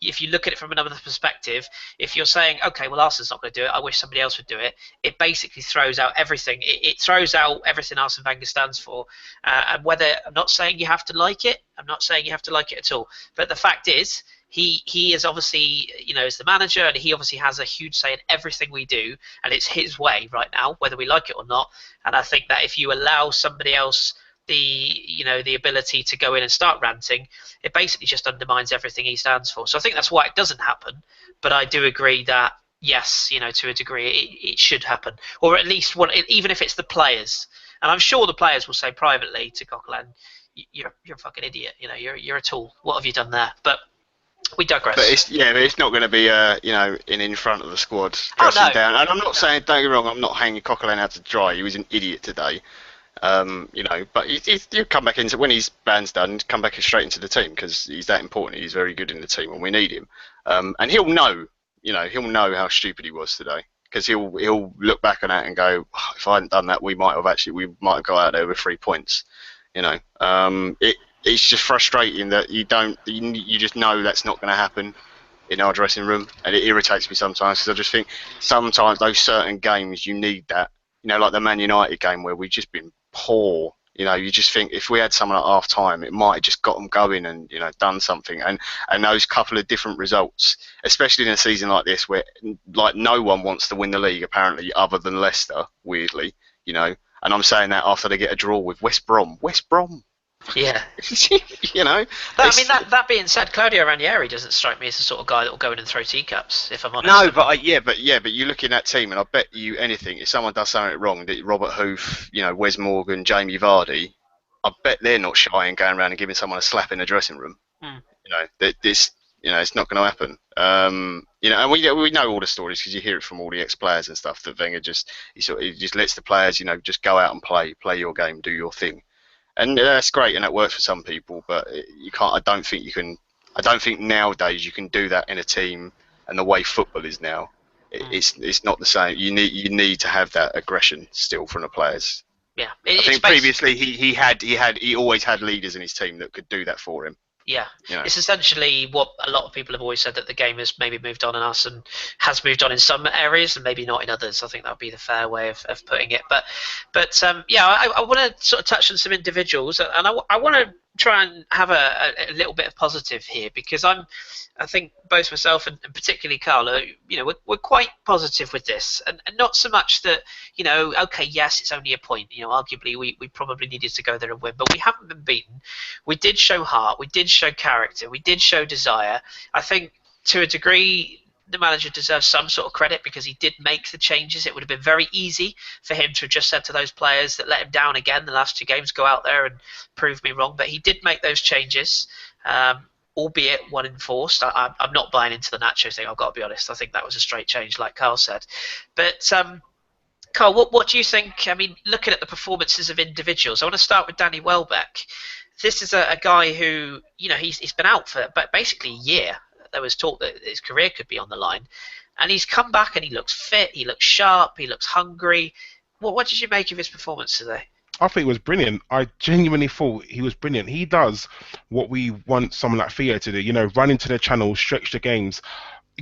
if you look at it from another perspective, if you're saying, okay, well, Arsene's not going to do it, I wish somebody else would do it, it basically throws out everything. It throws out everything Arsene Wenger stands for. And I'm not saying you have to like it. I'm not saying you have to like it at all. But the fact is, he is obviously, is the manager, and he obviously has a huge say in everything we do, and it's his way right now, whether we like it or not. And I think that if you allow somebody else the ability to go in and start ranting, it basically just undermines everything he stands for. So I think that's why it doesn't happen. But I do agree that yes, to a degree it should happen, or at least even if it's the players. And I'm sure the players will say privately to Coquelin, you're a fucking idiot. You're a tool. What have you done there? But we digress. But it's not going to be in front of the squad dressing down. And I'm not saying, don't get me wrong, I'm not hanging Coquelin out to dry. He was an idiot today. But he'll come back into, when his band's done, come back straight into the team because he's that important. He's very good in the team and we need him. And he'll know how stupid he was today, because he'll look back on that and go, oh, if I hadn't done that, we might have got out there with 3 points. It's just frustrating that you just know that's not going to happen in our dressing room, and it irritates me sometimes because I just think sometimes those certain games you need that. Like the Man United game where we've just been poor. You just think if we had someone at half time, it might have just got them going and done something. And those couple of different results, especially in a season like this where like no one wants to win the league apparently, other than Leicester, weirdly. And I'm saying that after they get a draw with West Brom. Yeah. That being said, Claudio Ranieri doesn't strike me as the sort of guy that will go in and throw teacups, if I'm honest. No, but you look in that team, and I bet you anything, if someone does something wrong, Robert Hoof, Wes Morgan, Jamie Vardy, I bet they're not shy in going around and giving someone a slap in the dressing room. It's not going to happen. And we know all the stories because you hear it from all the ex-players and stuff that Wenger he just lets the players, just go out and play your game, do your thing. And that's great, and that works for some people. But you can't. I don't think nowadays you can do that in a team. And the way football is now, it's not the same. You need to have that aggression still from the players. Yeah, I think previously he always had leaders in his team that could do that for him. Yeah, it's essentially what a lot of people have always said, that the game has maybe moved on in us and has moved on in some areas and maybe not in others. I think that would be the fair way of putting it. But I want to sort of touch on some individuals, and I want to try and have a little bit of positive here, because I think both myself and particularly Karl, we're quite positive with this, and not so much that, okay, yes, it's only a point. Arguably we probably needed to go there and win, but we haven't been beaten. We did show heart, we did show character, we did show desire. I think to a degree the manager deserves some sort of credit, because he did make the changes. It would have been very easy for him to have just said to those players that let him down again the last 2 games, go out there and prove me wrong. But he did make those changes, albeit one enforced. I'm not buying into the Nacho thing, I've got to be honest. I think that was a straight change, like Karl said. But Karl, what do you think? I mean, looking at the performances of individuals, I want to start with Danny Welbeck. This is a guy who, he's been out for basically a year. There was talk that his career could be on the line, and he's come back and he looks fit, he looks sharp, he looks hungry. What did you make of his performance today? I think it was brilliant. I genuinely thought he was brilliant. He does what we want someone like Theo to do, run into the channel, stretch the games.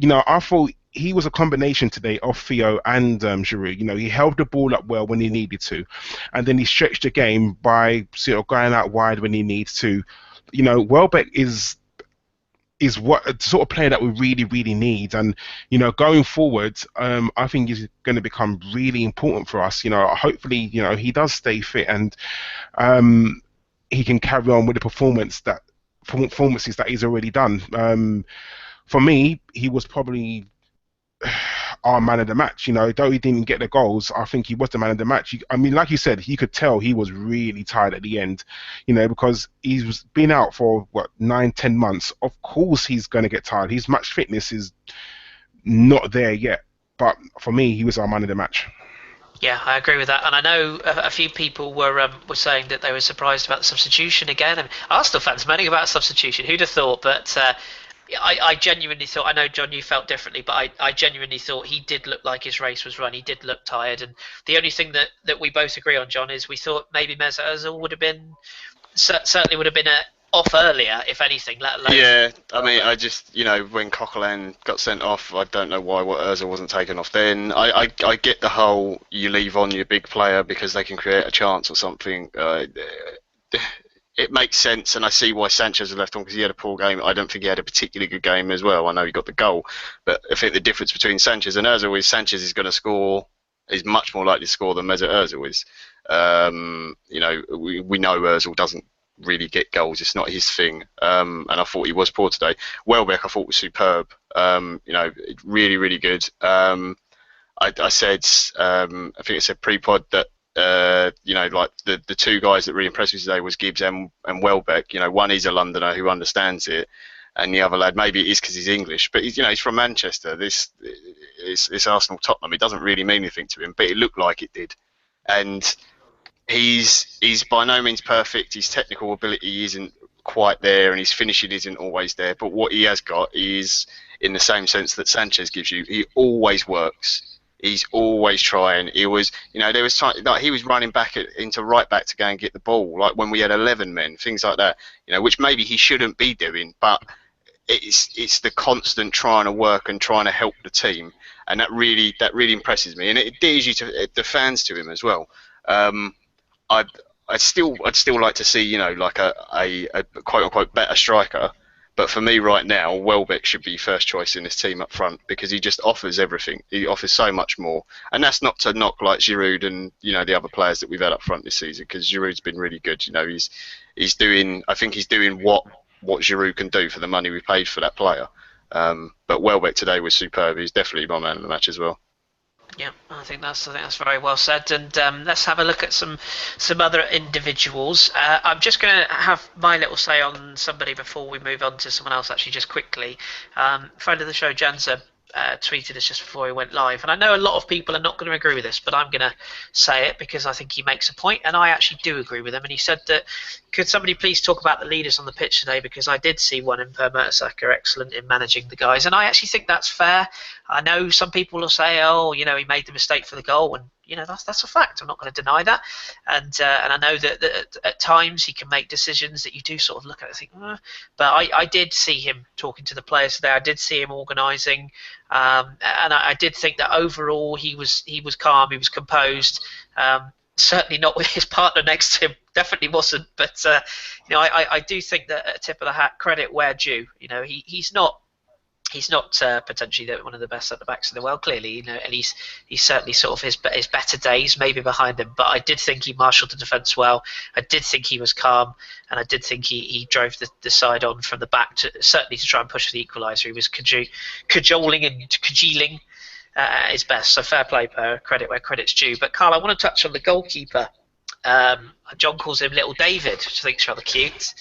I thought he was a combination today of Theo and Giroud. He held the ball up well when he needed to, and then he stretched the game by sort of going out wide when he needs to. Welbeck is what sort of player that we really, really need. And, going forward, I think he's going to become really important for us. Hopefully, he does stay fit, and he can carry on with the performances that he's already done. For me, he was probably our man of the match. Though he didn't get the goals, I think he was the man of the match. I mean, like you said, you could tell he was really tired at the end, because he's been out for 9-10 months. Of course he's going to get tired. His match fitness is not there yet, but for me, he was our man of the match. Yeah, I agree with that, and I know a few people were saying that they were surprised about the substitution again. And Arsenal fans moaning about substitution. Who'd have thought? But I genuinely thought, I know, John, you felt differently, but I genuinely thought he did look like his race was run. He did look tired. And the only thing that we both agree on, John, is we thought maybe Mesut Ozil would have been, certainly would have been off earlier, if anything, let alone... Yeah, I mean, I just, when Coquelin got sent off, I don't know why Ozil wasn't taken off then. I get the whole, you leave on your big player because they can create a chance or something. It makes sense, and I see why Sanchez was left on, because he had a poor game. I don't think he had a particularly good game as well. I know he got the goal, but I think the difference between Sanchez and Ozil is Sanchez is going to score, is much more likely to score than Mesut Ozil is. We know Ozil doesn't really get goals. It's not his thing, and I thought he was poor today. Welbeck, I thought, was superb. Really, really good. I said, I think I said pre-pod that like the two guys that really impressed me today was Gibbs and Welbeck. One is a Londoner who understands it, and the other lad, maybe it is because he's English, but he's from Manchester. This Arsenal Tottenham. It doesn't really mean anything to him, but it looked like it did. And he's by no means perfect. His technical ability isn't quite there, and his finishing isn't always there. But what he has got is, in the same sense that Sanchez gives you, he always works. He's always trying. He was, there was time, like, he was running back into right back to go and get the ball, like when we had 11 men, things like that. Which maybe he shouldn't be doing, but it's the constant trying to work and trying to help the team, and that really impresses me, and it endears you to the fans to him as well. I'd still like to see, like a quote unquote better striker. But for me right now, Welbeck should be first choice in this team up front, because he just offers everything. He offers so much more, and that's not to knock like Giroud and the other players that we've had up front this season, because Giroud's been really good. He's doing, I think he's doing what Giroud can do for the money we paid for that player. But Welbeck today was superb. He's definitely my man of the match as well. Yeah, I think that's very well said. And let's have a look at some other individuals. I'm just going to have my little say on somebody before we move on to someone else, actually, just quickly. Friend of the show, Janza, tweeted us just before he went live. And I know a lot of people are not going to agree with this, but I'm going to say it because I think he makes a point, and I actually do agree with him. And he said that, could somebody please talk about the leaders on the pitch today, because I did see one in Per Mertesacker excellent in managing the guys, and I actually think that's fair. I know some people will say, oh, he made the mistake for the goal, and that's a fact. I'm not going to deny that, and I know that at times he can make decisions that you do sort of look at and think, but I did see him talking to the players today. I did see him organising, and I did think that overall he was calm, he was composed. certainly not with his partner next to him. Definitely wasn't. But I do think that at tip of the hat, credit where due. He's not potentially one of the best centre backs in the world, clearly, and he's certainly sort of his better days maybe behind him. But I did think he marshalled the defence well. I did think he was calm, and I did think he drove the side on from the back certainly to try and push for the equaliser. He was cajoling and congealing at his best. So fair play, credit where credit's due. But Karl, I want to touch on the goalkeeper. John calls him Little David, which I think is rather cute.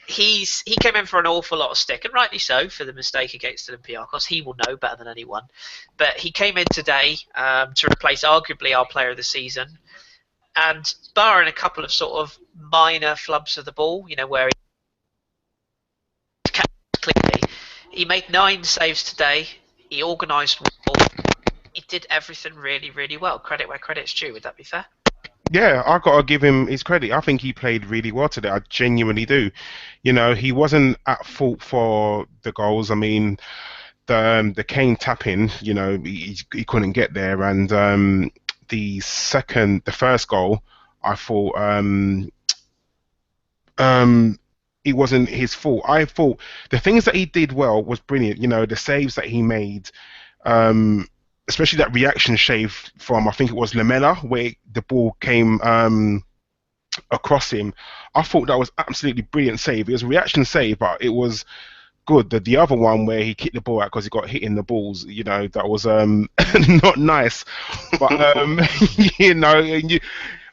He came in for an awful lot of stick, and rightly so, for the mistake against Olympiacos. He will know better than anyone. But he came in today to replace arguably our player of the season, and barring a couple of sort of minor flubs of the ball, where he made 9 saves today. He organised well. He did everything really, really well. Credit where credit's due. Would that be fair? Yeah, I gotta give him his credit. I think he played really well today. I genuinely do. He wasn't at fault for the goals. I mean, the Kane tapping, he couldn't get there, and the first goal, I thought it wasn't his fault. I thought the things that he did well was brilliant. The saves that he made. Especially that reaction shave from, I think it was Lamela, where the ball came across him. I thought that was absolutely brilliant save. It was a reaction save, but it was good. The other one where he kicked the ball out because he got hit in the balls, that was not nice. But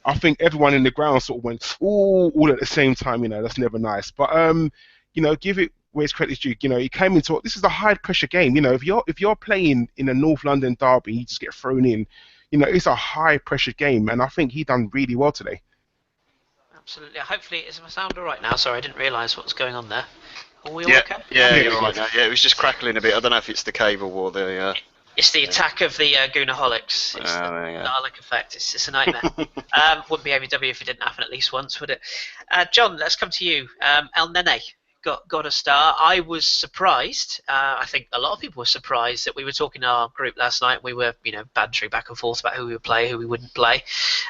I think everyone in the ground sort of went ooh all at the same time. That's never nice. But give it where his credit's due. He came into it. This is a high pressure game. If you're playing in a North London derby, you just get thrown in. It's a high pressure game, and I think he done really well today. Absolutely. Hopefully, is my sound all right now? Sorry, I didn't realise what was going on there. Are we all okay? Yeah, you're right now. Yeah, it was just crackling a bit. I don't know if it's the cable or the. It's the attack of the Goonaholics. It's the Dalek effect. It's a nightmare. Wouldn't be ABW if it didn't happen at least once, would it? John, let's come to you. El Nene got a star. I was surprised. I think a lot of people were surprised that we were talking in our group last night. We were, bantering back and forth about who we would play, who we wouldn't play.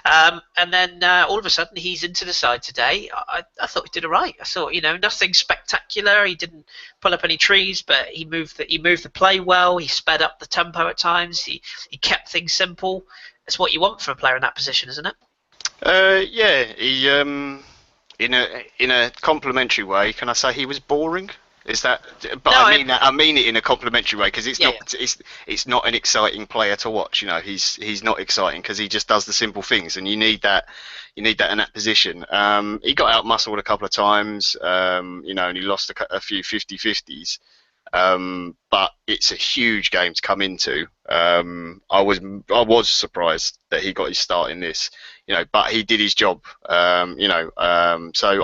And then all of a sudden he's into the side today. I thought he did all right. I thought, nothing spectacular. He didn't pull up any trees, but he moved the play well. He sped up the tempo at times. He kept things simple. That's what you want from a player in that position, isn't it? Yeah, he in a complimentary way, can I say he was boring? Is that? But no, I mean it in a complimentary way, because it's not an exciting player to watch. He's not exciting because he just does the simple things, and you need that in that position. He got out muscled a couple of times, and he lost a few 50-50s. But it's a huge game to come into. I was surprised that he got his start in this, but he did his job. So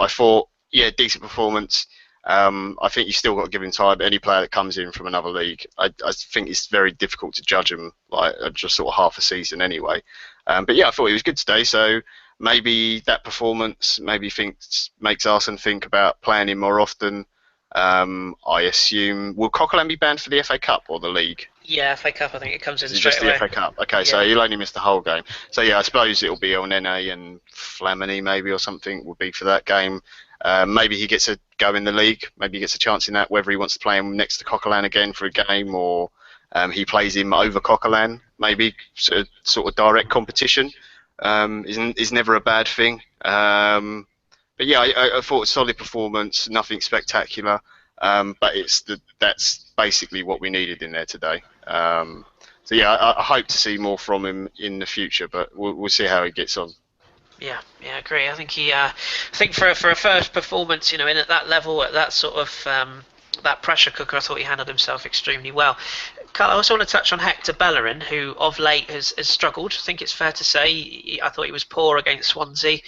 I thought, decent performance. I think you still got to give him time. Any player that comes in from another league, I think it's very difficult to judge him like just sort of half a season anyway. But I thought he was good today. So maybe that performance makes Arsene think about playing him more often. I assume, will Coquelin be banned for the FA Cup or the league? Yeah, FA Cup, I think it comes in straight just away. The FA Cup. Okay, so he'll only miss the whole game. So I suppose it'll be El Nene and Flamini maybe or something will be for that game. Maybe he gets a go in the league. Maybe he gets a chance in that, whether he wants to play him next to Coquelin again for a game, or he plays him over Coquelin. Maybe sort of direct competition is never a bad thing. But I thought a solid performance, nothing spectacular, but that's basically what we needed in there today. I hope to see more from him in the future, but we'll see how he gets on. Yeah, I agree. I think for a first performance, in at that level, at that sort of that pressure cooker, I thought he handled himself extremely well. Karl, I also want to touch on Hector Bellerin, who of late has struggled. I think it's fair to say. I thought he was poor against Swansea,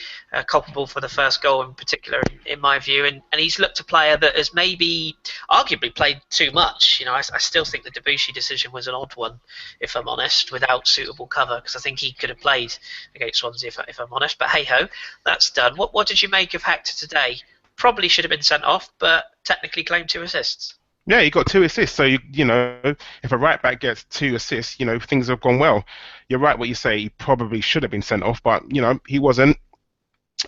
culpable for the first goal in particular, in my view. And he's looked a player that has maybe, arguably, played too much. I still think the Debussy decision was an odd one, if I'm honest, without suitable cover, because I think he could have played against Swansea, if I'm honest. But hey-ho, that's done. What did you make of Hector today? Probably should have been sent off, but technically claimed 2 assists. Yeah, he got 2 assists. So if a right back gets 2 assists, things have gone well. You're right what you say. He probably should have been sent off, but he wasn't.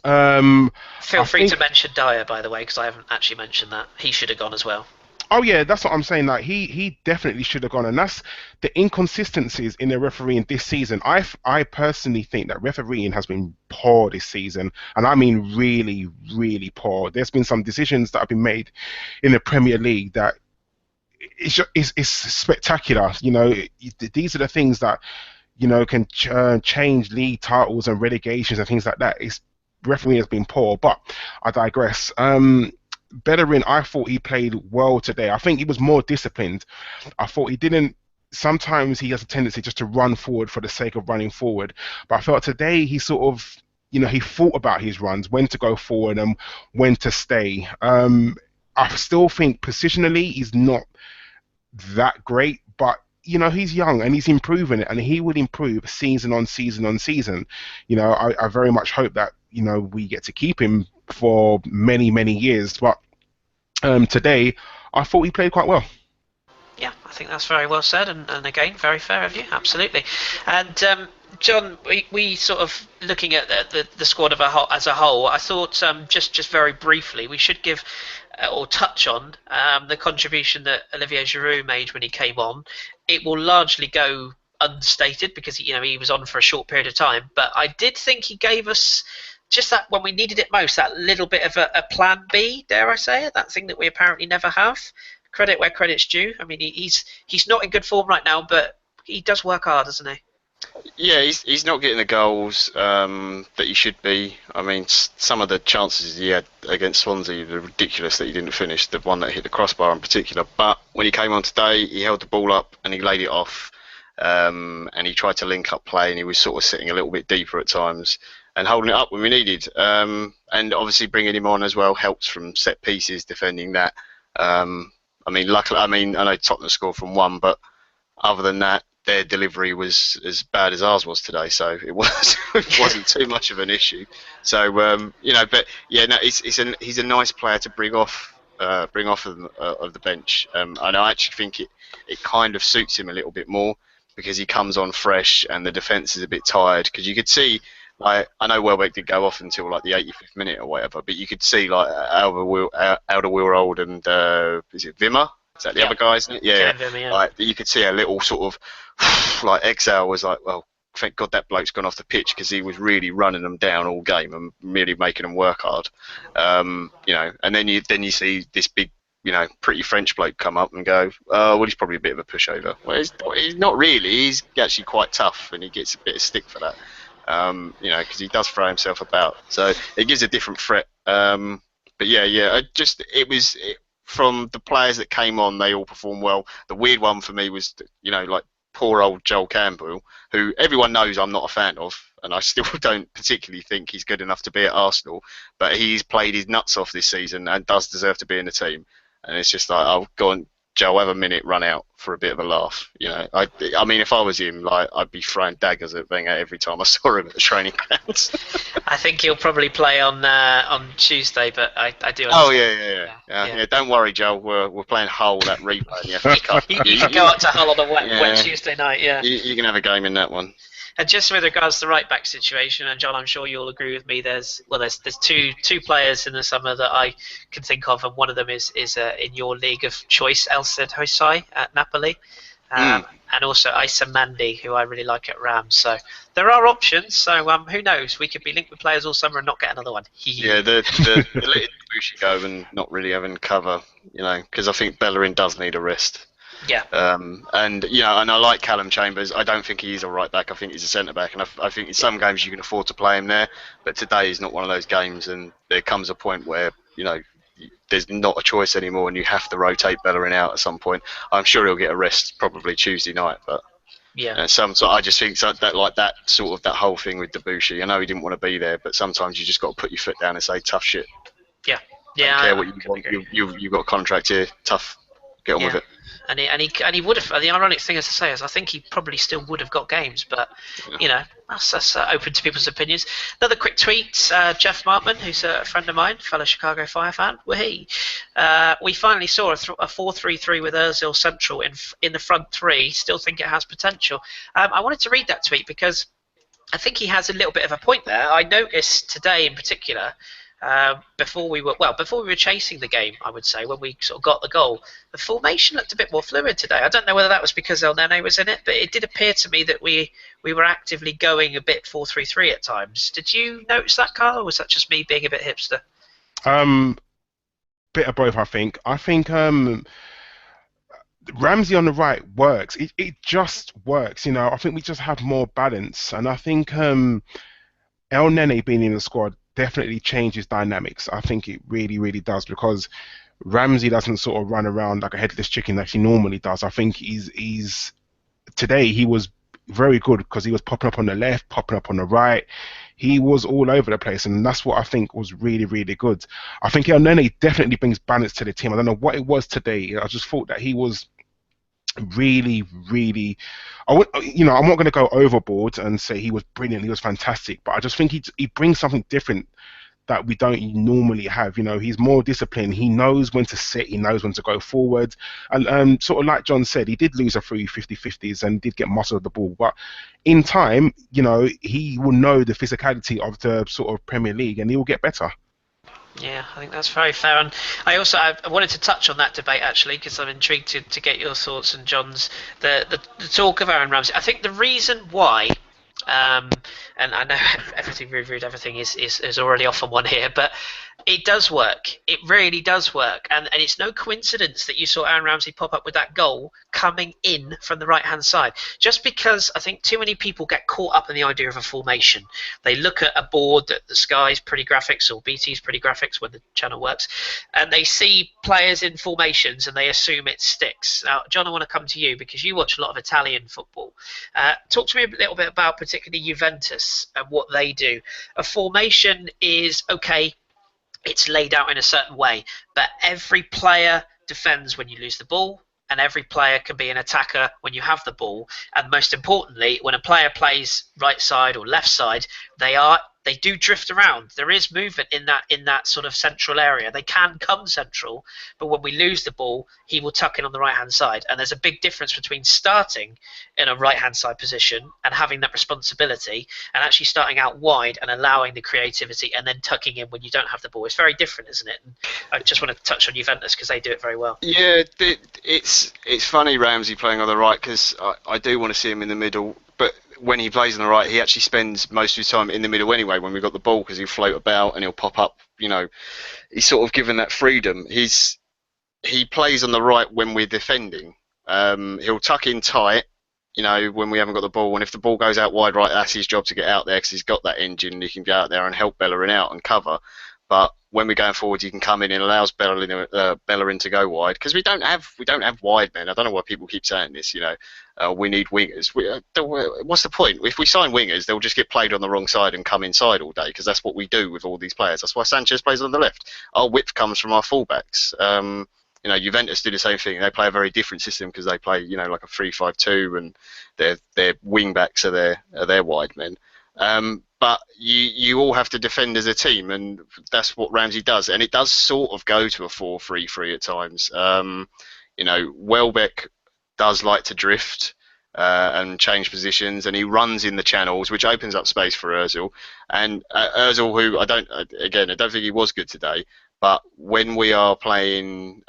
Um, Feel I free to think. mention Dyer, by the way, because I haven't actually mentioned that. He should have gone as well. Oh yeah, that's what I'm saying. Like he definitely should have gone, and that's the inconsistencies in the refereeing this season. I personally think that refereeing has been poor this season, and I mean really, really poor. There's been some decisions that have been made in the Premier League that it's spectacular. These are the things that can change league titles and relegations and things like that. It's refereeing has been poor, but I digress. Bellerin, I thought he played well today. I think he was more disciplined. I thought he didn't. Sometimes he has a tendency just to run forward for the sake of running forward. But I felt today he sort of, he thought about his runs, when to go forward and when to stay. I still think positionally he's not that great, but he's young and he's improving it, and he will improve season on season on season. I very much hope that we get to keep him for many many years. But today, I thought he played quite well. Yeah, I think that's very well said, and again, very fair of you, absolutely. And John, we sort of looking at the squad as a whole. I thought just very briefly we should give or touch on the contribution that Olivier Giroud made when he came on. It will largely go unstated because he was on for a short period of time, but I did think he gave us just that when we needed it most, that little bit of a plan B, dare I say it, that thing that we apparently never have. Credit where credit's due. I mean, he's not in good form right now, but he does work hard, doesn't he? Yeah, he's not getting the goals that he should be. I mean, some of the chances he had against Swansea were ridiculous that he didn't finish. The one that hit the crossbar in particular. But when he came on today, he held the ball up and he laid it off, and he tried to link up play, and he was sort of sitting a little bit deeper at times and holding it up when we needed. And obviously bringing him on as well helps from set pieces, defending that. I mean, luckily, I know Tottenham scored from one, but other than that, their delivery was as bad as ours was today, so it wasn't too much of an issue. So but yeah, no, he's a nice player to bring off of the bench, and I actually think it kind of suits him a little bit more because he comes on fresh and the defence is a bit tired, because you could see. Like, I know Welbeck did go off until like the 85th minute or whatever, but you could see like Alderweireld and is it Vimmer? Is that the other guy, isn't it? Yeah. Vimmer, yeah. Like, you could see a little sort of like exhale was like, well, thank God that bloke's gone off the pitch, because he was really running them down all game and really making them work hard. And then you see this big, pretty French bloke come up and go, oh, well, he's probably a bit of a pushover. Well, he's not really. He's actually quite tough, and he gets a bit of stick for that. Because he does throw himself about, so it gives a different threat. But yeah, from the players that came on, they all performed well. The weird one for me was, like poor old Joel Campbell, who everyone knows I'm not a fan of, and I still don't particularly think he's good enough to be at Arsenal. But he's played his nuts off this season and does deserve to be in the team. And it's just like, oh, go on, Joe, have a minute, run out for a bit of a laugh. I mean, if I was him, like, I'd be throwing daggers at Wenger every time I saw him at the training grounds. I think he'll probably play on Tuesday, but I do understand. Oh yeah. Don't worry, Joe. We're playing Hull, that replay in the FA Cup. You can go up to Hull on a wet Tuesday night. Yeah. You can have a game in that one. And just with regards to the right back situation, and John, I'm sure you'll agree with me. There's two players in the summer that I can think of, and one of them is in your league of choice, Elsa Hosai at Napoli, and also Issa Mandi, who I really like at Rams. So there are options. So who knows? We could be linked with players all summer and not get another one. Yeah, the letting Debussy go and not really having cover, because I think Bellerin does need a rest. Yeah. And I like Callum Chambers. I don't think he is a right back. I think he's a centre back, and I think in some games you can afford to play him there. But today is not one of those games, and there comes a point where there's not a choice anymore, and you have to rotate Bellerin out at some point. I'm sure he'll get a rest probably Tuesday night, but yeah. I just think that whole thing with Debussy. I know he didn't want to be there, but sometimes you just got to put your foot down and say tough shit. Yeah. Don't care what you want. You've got a contract here. Tough. get on with Yeah. it. And he would have. The ironic thing, as I say, is I think he probably still would have got games, but that's open to people's opinions. Another quick tweet: Jeff Martman, who's a friend of mine, fellow Chicago Fire fan. We finally saw a 4-3-3 with Ozil central in the front three. Still think it has potential. I wanted to read that tweet because I think he has a little bit of a point there. I noticed today in particular. Before we were chasing the game, I would say when we sort of got the goal, the formation looked a bit more fluid today. I don't know whether that was because El Nene was in it, but it did appear to me that we were actively going a bit 4-3-3 at times. Did you notice that, Karl, or was that just me being a bit hipster? Bit of both, I think. Ramsey on the right works. It just works, I think we just have more balance, and I think El Nene being in the squad definitely changes dynamics. I think it really, really does, because Ramsey doesn't sort of run around like a headless chicken like he normally does. I think he's today he was very good because he was popping up on the left, popping up on the right. He was all over the place, and that's what I think was really, really good. I think El Nene definitely brings balance to the team. I don't know what it was today. I just thought that he was really, really. I'm not going to go overboard and say he was brilliant, he was fantastic, but I just think he brings something different that we don't normally have. He's more disciplined. He knows when to sit. He knows when to go forward. And sort of like John said, he did lose a few 50-50s and did get muscle of the ball. But in time, he will know the physicality of the sort of Premier League, and he will get better. Yeah, I think that's very fair. And I wanted to touch on that debate actually, because I'm intrigued to get your thoughts and John's the talk of Aaron Ramsey. I think the reason why, and I know everything is already off on one here, but it does work. It really does work, and it's no coincidence that you saw Aaron Ramsey pop up with that goal coming in from the right hand side. Just because I think too many people get caught up in the idea of a formation. They look at a board that the Sky's pretty graphics or BT's pretty graphics when the channel works, and they see players in formations and they assume it sticks. Now, John, I want to come to you because you watch a lot of Italian football. Talk to me a little bit about particularly Juventus and what they do. A formation is okay. It's laid out in a certain way, but every player defends when you lose the ball, and every player can be an attacker when you have the ball. And most importantly, when a player plays right side or left side, they do drift around. There is movement in that sort of central area. They can come central, but when we lose the ball, he will tuck in on the right hand side. And there's a big difference between starting in a right hand side position and having that responsibility, and actually starting out wide and allowing the creativity and then tucking in when you don't have the ball. It's very different, isn't it? And I just want to touch on Juventus because they do it very well. Yeah, it's funny Ramsey playing on the right, because I do want to see him in the middle, but when he plays on the right, he actually spends most of his time in the middle anyway when we've got the ball, because he'll float about and he'll pop up. He's sort of given that freedom. He plays on the right when we're defending. He'll tuck in tight, when we haven't got the ball, and if the ball goes out wide right, that's his job to get out there, because he's got that engine and he can go out there and help Bellerin out and cover. But when we're going forward, he can come in and allows Bellerin to go wide, because we don't have wide men. I don't know why people keep saying this. We need wingers. What's the point? If we sign wingers, they'll just get played on the wrong side and come inside all day, because that's what we do with all these players. That's why Sanchez plays on the left. Our width comes from our fullbacks. Juventus do the same thing. They play a very different system because they play, like a 3-5-2, and their wing backs are their wide men. But you all have to defend as a team, and that's what Ramsey does. And it does sort of go to a 4-3-3 at times. Welbeck does like to drift and change positions, and he runs in the channels, which opens up space for Ozil. And Ozil, who I don't think he was good today, but when we are playing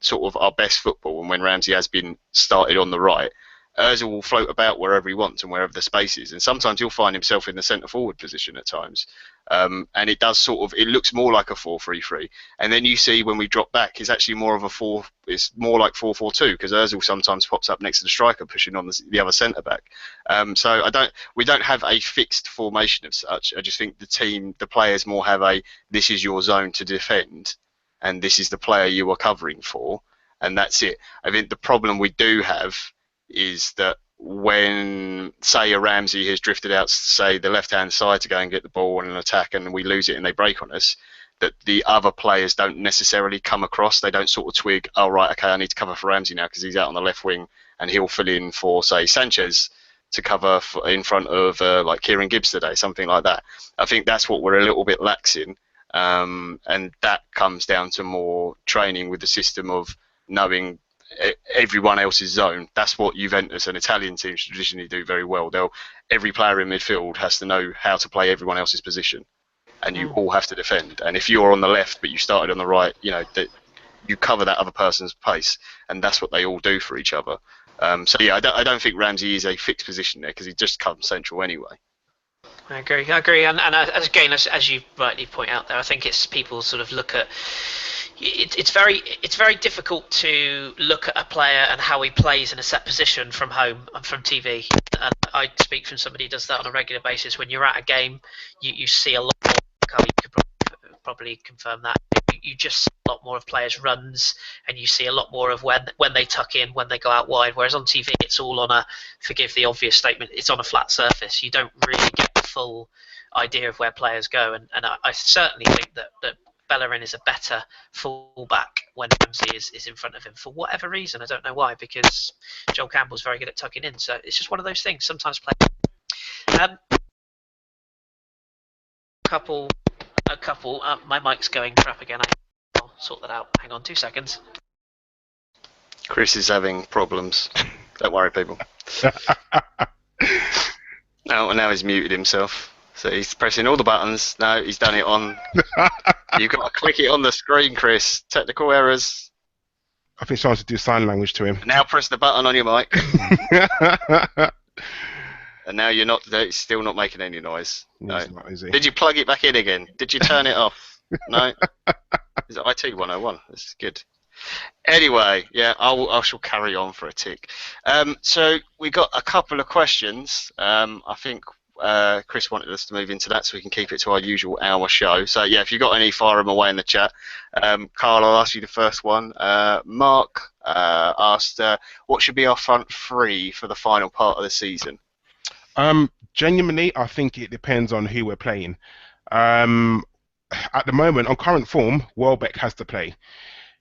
sort of our best football, and when Ramsey has been started on the right, Ozil will float about wherever he wants and wherever the space is, and sometimes he'll find himself in the centre forward position at times. And it does it looks more like a 4-3-3. And then you see when we drop back, it's actually more of it's more like 4-4-2, because Ozil sometimes pops up next to the striker, pushing on the other centre back. So we don't have a fixed formation of such. I just think the players more have this is your zone to defend, and this is the player you are covering for, and that's it. I think the problem we do have is that when, say, a Ramsey has drifted out, say, the left-hand side to go and get the ball and an attack, and we lose it and they break on us, that the other players don't necessarily come across. They don't sort of twig, oh, right, okay, I need to cover for Ramsey now because he's out on the left wing and he'll fill in for, say, Sanchez to cover in front of like Kieran Gibbs today, something like that. I think that's what we're a little bit lax in. And that comes down to more training with the system of knowing everyone else's zone. That's what Juventus and Italian teams traditionally do very well. Every player in midfield has to know how to play everyone else's position, and you all have to defend. And if you're on the left but you started on the right, you cover that other person's pace, and that's what they all do for each other. So yeah, I don't think Ramsey is a fixed position there because he just comes central anyway. I agree, and again, as you rightly point out there, I think it's people sort of look at. It's very difficult to look at a player and how he plays in a set position from home and from TV. And I speak from somebody who does that on a regular basis. When you're at a game, you see a lot more. Karl, you could probably confirm that. You just see a lot more of players' runs, and you see a lot more of when they tuck in, when they go out wide. Whereas on TV, it's all on a, forgive the obvious statement, it's on a flat surface. You don't really get the full idea of where players go. And I certainly think that Bellerin is a better fullback when Ramsey is in front of him for whatever reason. I don't know why, because Joel Campbell's very good at tucking in. So it's just one of those things. Sometimes play. A couple. My mic's going crap again. I'll sort that out. Hang on 2 seconds. Kris is having problems. Don't worry, people. Now he's muted himself. So he's pressing all the buttons. No, he's done it on. You've got to click it on the screen, Kris. Technical errors. I think someone should do sign language to him. Now press the button on your mic. And now it's still not making any noise. No. It's not, is he? Did you plug it back in again? Did you turn it off? No. Is it IT 101? This is good. Anyway, yeah, I shall carry on for a tick. So we got a couple of questions. I think Kris wanted us to move into that so we can keep it to our usual hour show. So yeah, if you've got any, fire them away in the chat. Karl, I'll ask you the first one. Mark asked, what should be our front three for the final part of the season? Genuinely, I think it depends on who we're playing. At the moment, on current form, Welbeck has to play.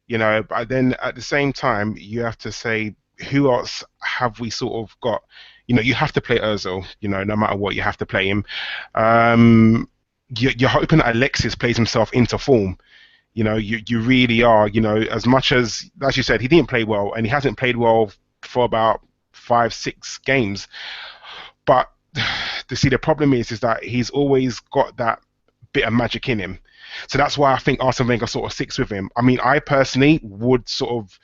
But then at the same time, you have to say, who else have we sort of got? You have to play Ozil. No matter what, you have to play him. You're hoping that Alexis plays himself into form. You really are. As much as you said, he didn't play well, and he hasn't played well for about 5-6 games. But the problem is that he's always got that bit of magic in him. So that's why I think Arsene Wenger sort of sticks with him. I mean, I personally would sort of,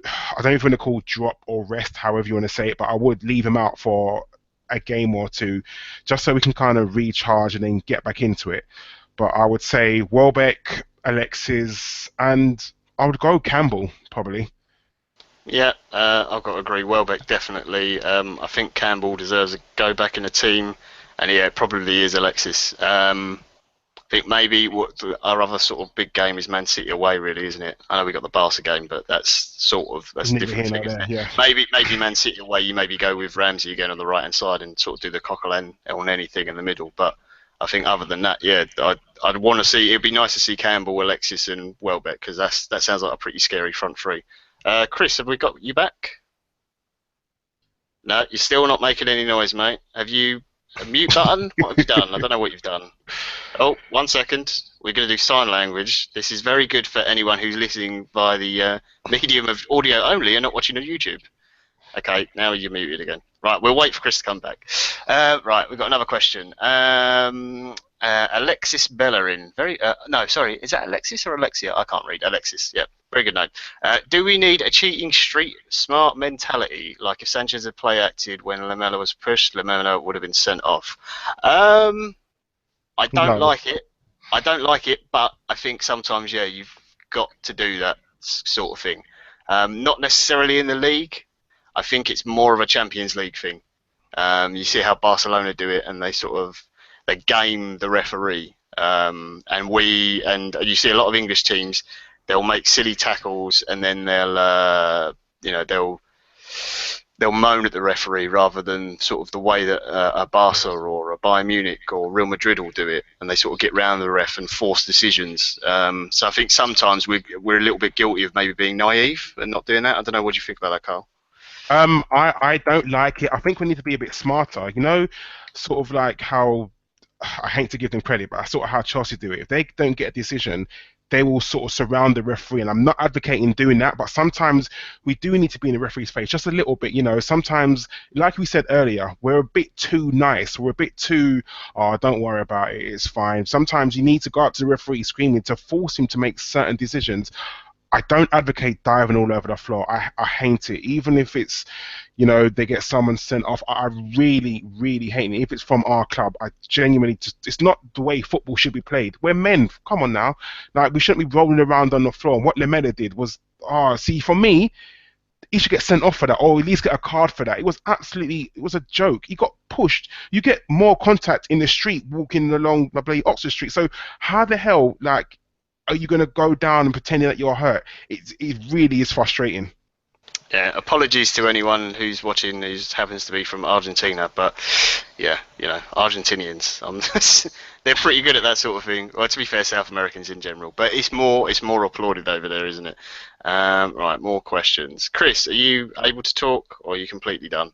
I don't know if you want to call drop or rest, however you want to say it, but I would leave him out for a game or two, just so we can kind of recharge and then get back into it. But I would say Welbeck, Alexis, and I would go Campbell, probably. Yeah, I've got to agree. Welbeck definitely. I think Campbell deserves a go back in the team, and yeah, it probably is Alexis. I think maybe our other sort of big game is Man City away, really, isn't it? I know we got the Barca game, but that's a different thing, isn't it? Yeah. Maybe Man City away, you maybe go with Ramsey again on the right hand side and sort of do the Coquelin on anything in the middle. But I think other than that, yeah, I'd want to see. It'd be nice to see Campbell, Alexis, and Welbeck, because that sounds like a pretty scary front three. Kris, have we got you back? No, you're still not making any noise, mate. Have you a mute button? What have you done? I don't know what you've done. Oh, 1 second. We're going to do sign language. This is very good for anyone who's listening via the medium of audio only and not watching on YouTube. Okay, now you're muted again. Right, we'll wait for Kris to come back. Right, we've got another question. Alexis Bellerin. No, sorry, is that Alexis or Alexia? I can't read. Alexis, yep. Very good name. Do we need a cheating street smart mentality? Like if Sanchez had play acted when Lamela was pushed, Lamela would have been sent off. I don't like it. I don't like it, but I think sometimes, yeah, you've got to do that sort of thing. Not necessarily in the league. I think it's more of a Champions League thing. You see how Barcelona do it, and they game the referee. And you see a lot of English teams. They'll make silly tackles, and then they'll they'll moan at the referee rather than sort of the way that a Barca or a Bayern Munich or Real Madrid will do it, and they sort of get round the ref and force decisions. So I think sometimes we're a little bit guilty of maybe being naive and not doing that. I don't know. What do you think about that, Karl? I don't like it. I think we need to be a bit smarter. Sort of like how I hate to give them credit, but I sort of how Chelsea do it. If they don't get a decision, they will sort of surround the referee. And I'm not advocating doing that, but sometimes we do need to be in the referee's face just a little bit. Sometimes, like we said earlier, we're a bit too nice. We're a bit too, oh, don't worry about it, it's fine. Sometimes you need to go up to the referee screaming to force him to make certain decisions. I don't advocate diving all over the floor. I hate it. Even if it's, they get someone sent off, I really, really hate it. If it's from our club, I genuinely it's not the way football should be played. We're men. Come on now. Like, we shouldn't be rolling around on the floor. And what Lemela did was, see, for me, he should get sent off for that, or at least get a card for that. It was a joke. He got pushed. You get more contact in the street walking along the bloody Oxford Street. So how the hell, like, are you going to go down and pretending that you're hurt? It really is frustrating. Yeah, apologies to anyone who's watching who happens to be from Argentina, but yeah, Argentinians, they're pretty good at that sort of thing. Well, to be fair, South Americans in general, but it's more applauded over there, isn't it? Right, more questions. Kris, are you able to talk, or are you completely done?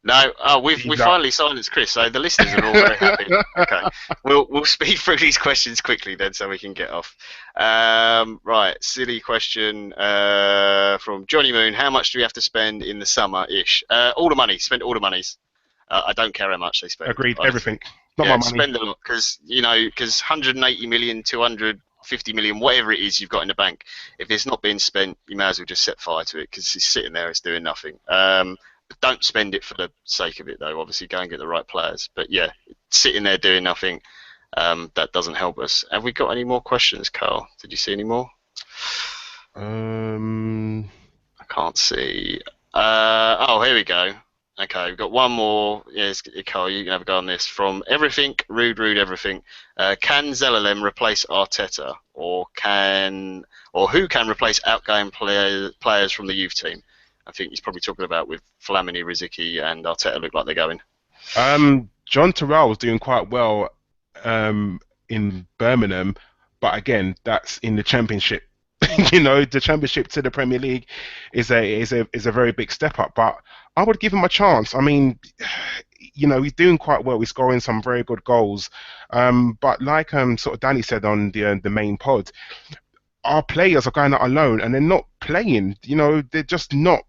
No, we've finally silenced Kris, so the listeners are all very happy. Okay, we'll speed through these questions quickly then, so we can get off. Right, silly question from Johnny Moon. How much do we have to spend in the summer-ish? All the money. Spend all the monies. I don't care how much they spend. Agreed. Everything. Not my money. Spend a lot, because 180 million, 250 million, whatever it is you've got in the bank. If it's not being spent, you may as well just set fire to it, because it's sitting there, it's doing nothing. Don't spend it for the sake of it, though. Obviously, go and get the right players. But yeah, sitting there doing nothing, that doesn't help us. Have we got any more questions, Karl? Did you see any more? I can't see. Here we go. Okay, we've got one more. Yes, Karl, you can have a go on this. From Everything, Rude Everything. Can Zelalem replace Arteta, or who can replace outgoing players from the youth team? I think he's probably talking about with Flamini, Riziki, and Arteta look like they're going. John Terrell was doing quite well in Birmingham, but again, that's in the Championship. The Championship to the Premier League is a very big step up. But I would give him a chance. I mean, he's doing quite well. He's scoring some very good goals. But like sort of Danny said on the main pod, our players are going out alone and they're not playing. They're just not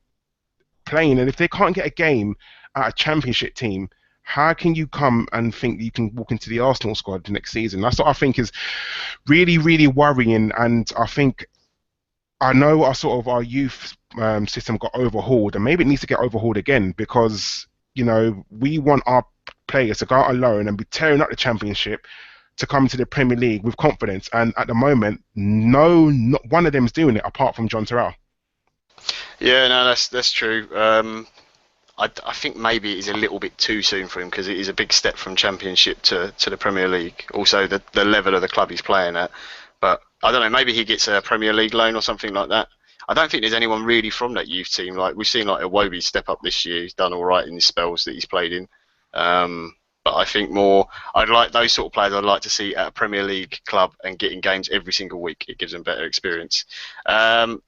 playing, and if they can't get a game at a Championship team, how can you come and think you can walk into the Arsenal squad the next season? That's what I think is really, really worrying. And I know our youth system got overhauled, and maybe it needs to get overhauled again, because we want our players to go out alone and be tearing up the Championship to come to the Premier League with confidence. And at the moment, not one of them is doing it apart from John Terrell. Yeah, no, that's true. I think maybe it is a little bit too soon for him, because it is a big step from Championship to the Premier League. Also, the level of the club he's playing at. But I don't know, maybe he gets a Premier League loan or something like that. I don't think there's anyone really from that youth team. Like, we've seen like Iwobi step up this year. He's done all right in the spells that he's played in. But I think I'd like those sort of players. I'd like to see at a Premier League club and getting games every single week. It gives them better experience.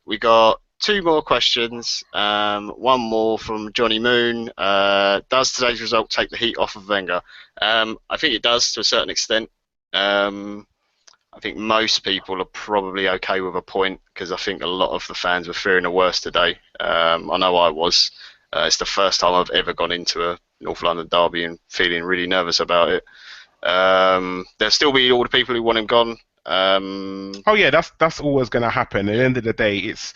We got two more questions. One more from Johnny Moon. Does today's result take the heat off of Wenger? I think it does to a certain extent. I think most people are probably okay with a point, because I think a lot of the fans were fearing the worst today. I know I was. It's the first time I've ever gone into a North London derby and feeling really nervous about it. There'll still be all the people who want him gone. Oh yeah, that's always going to happen. At the end of the day, it's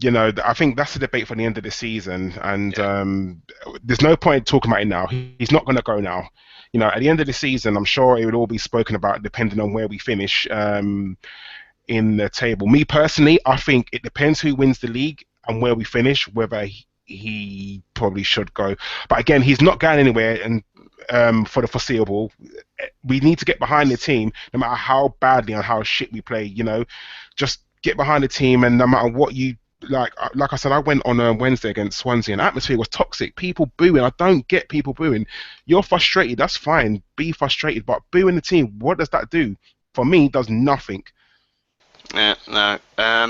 I think that's the debate for the end of the season, and there's no point talking about it now. He's not going to go now. At the end of the season, I'm sure it will all be spoken about depending on where we finish in the table. Me personally, I think it depends who wins the league and where we finish, whether he probably should go. But again, he's not going anywhere, and for the foreseeable, we need to get behind the team, no matter how badly and how shit we play. Just get behind the team, and no matter what you like I said, I went on a Wednesday against Swansea, and the atmosphere was toxic. People booing. I don't get people booing. You're frustrated. That's fine. Be frustrated, but booing the team, what does that do? For me, it does nothing. Yeah, no.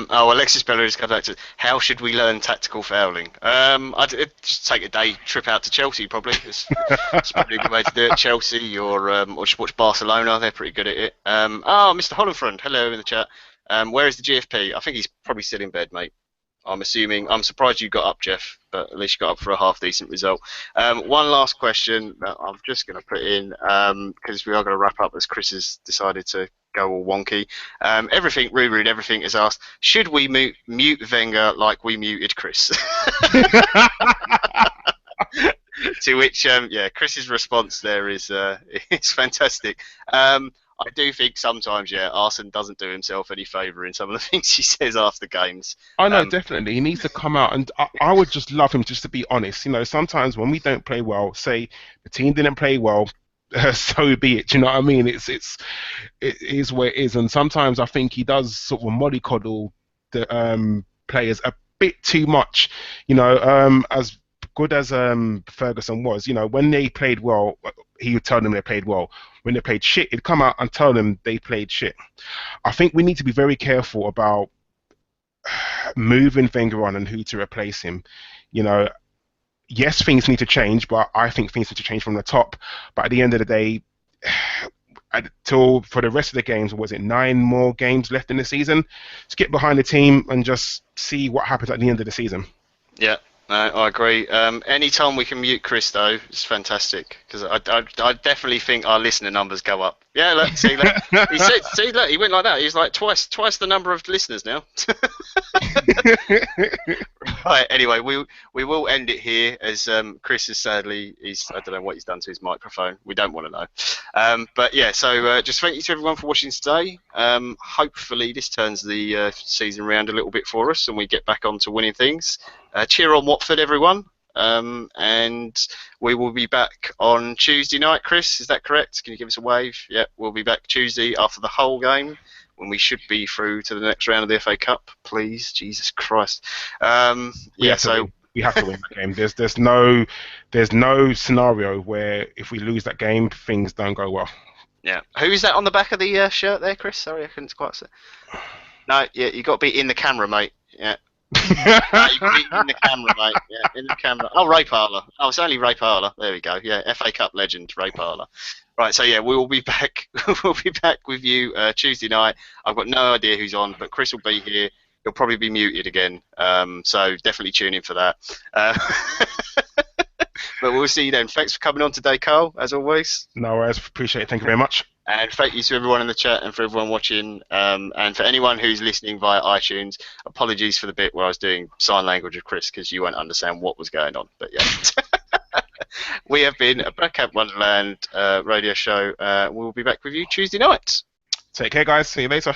Alexis Belleris comes back to how should we learn tactical fouling? I'd just take a day trip out to Chelsea probably. It's probably a good way to do it. Chelsea or just watch Barcelona. They're pretty good at it. Mr. Hollandfriend, hello in the chat. Where is the GFP? I think he's probably still in bed, mate. I'm assuming. I'm surprised you got up, Jeff, but at least you got up for a half decent result. One last question that I'm just going to put in because we are going to wrap up as Kris has decided to go all wonky. Everything, Ruben, everything is asked. Should we mute Wenger like we muted Kris? To which, Kris's response there is fantastic. I do think sometimes, Arsene doesn't do himself any favour in some of the things he says after games. I know, definitely. He needs to come out, and I would just love him just to be honest. You know, sometimes when we don't play well, say the team didn't play well, so be it. Do you know what I mean? It is where it is, and sometimes I think he does sort of mollycoddle the players a bit too much. You know, as good as Ferguson was, you know, when they played well, he would tell them they played well. When they played shit, he'd come out and tell them they played shit. I think we need to be very careful about moving Wenger on and who to replace him. You know, yes, things need to change, but I think things need to change from the top. But at the end of the day, for the rest of the games, was it 9 more games left in the season? Just get behind the team and just see what happens at the end of the season. Yeah. No, I agree. Anytime we can mute Kris, though, it's fantastic because I definitely think our listener numbers go up. Yeah, look, see, look, he went like that. He's like twice the number of listeners now. Right. Anyway, we will end it here as Kris is sadly I don't know what he's done to his microphone. We don't want to know. But yeah, so just thank you to everyone for watching today. Hopefully this turns the season around a little bit for us and we get back on to winning things. Cheer on Watford, everyone. And we will be back on Tuesday night, Kris. Is that correct? Can you give us a wave? Yeah, we'll be back Tuesday after the whole game when we should be through to the next round of the FA Cup. Please, Jesus Christ. We have to win that game. There's no scenario where if we lose that game, things don't go well. Yeah. Who is that on the back of the shirt there, Kris? Sorry, I couldn't quite see. No, yeah, you got to be in the camera, mate. Yeah. You got to be in the camera, mate. Yeah, in the camera. Oh, Ray Parlour. Oh, it's only Ray Parlour. There we go. Yeah, FA Cup legend, Ray Parlour. Right, so yeah, we will be back. We'll be back with you Tuesday night. I've got no idea who's on, but Kris will be here. He'll probably be muted again. So definitely tune in for that. But we'll see you then. Thanks for coming on today, Karl, as always. No worries. Appreciate it. Thank you very much. And thank you to everyone in the chat and for everyone watching. And for anyone who's listening via iTunes, apologies for the bit where I was doing sign language of Kris because you won't understand what was going on. But yeah. We have been a Black Cap Wonderland radio show. We'll be back with you Tuesday night. Take care, guys. See you later.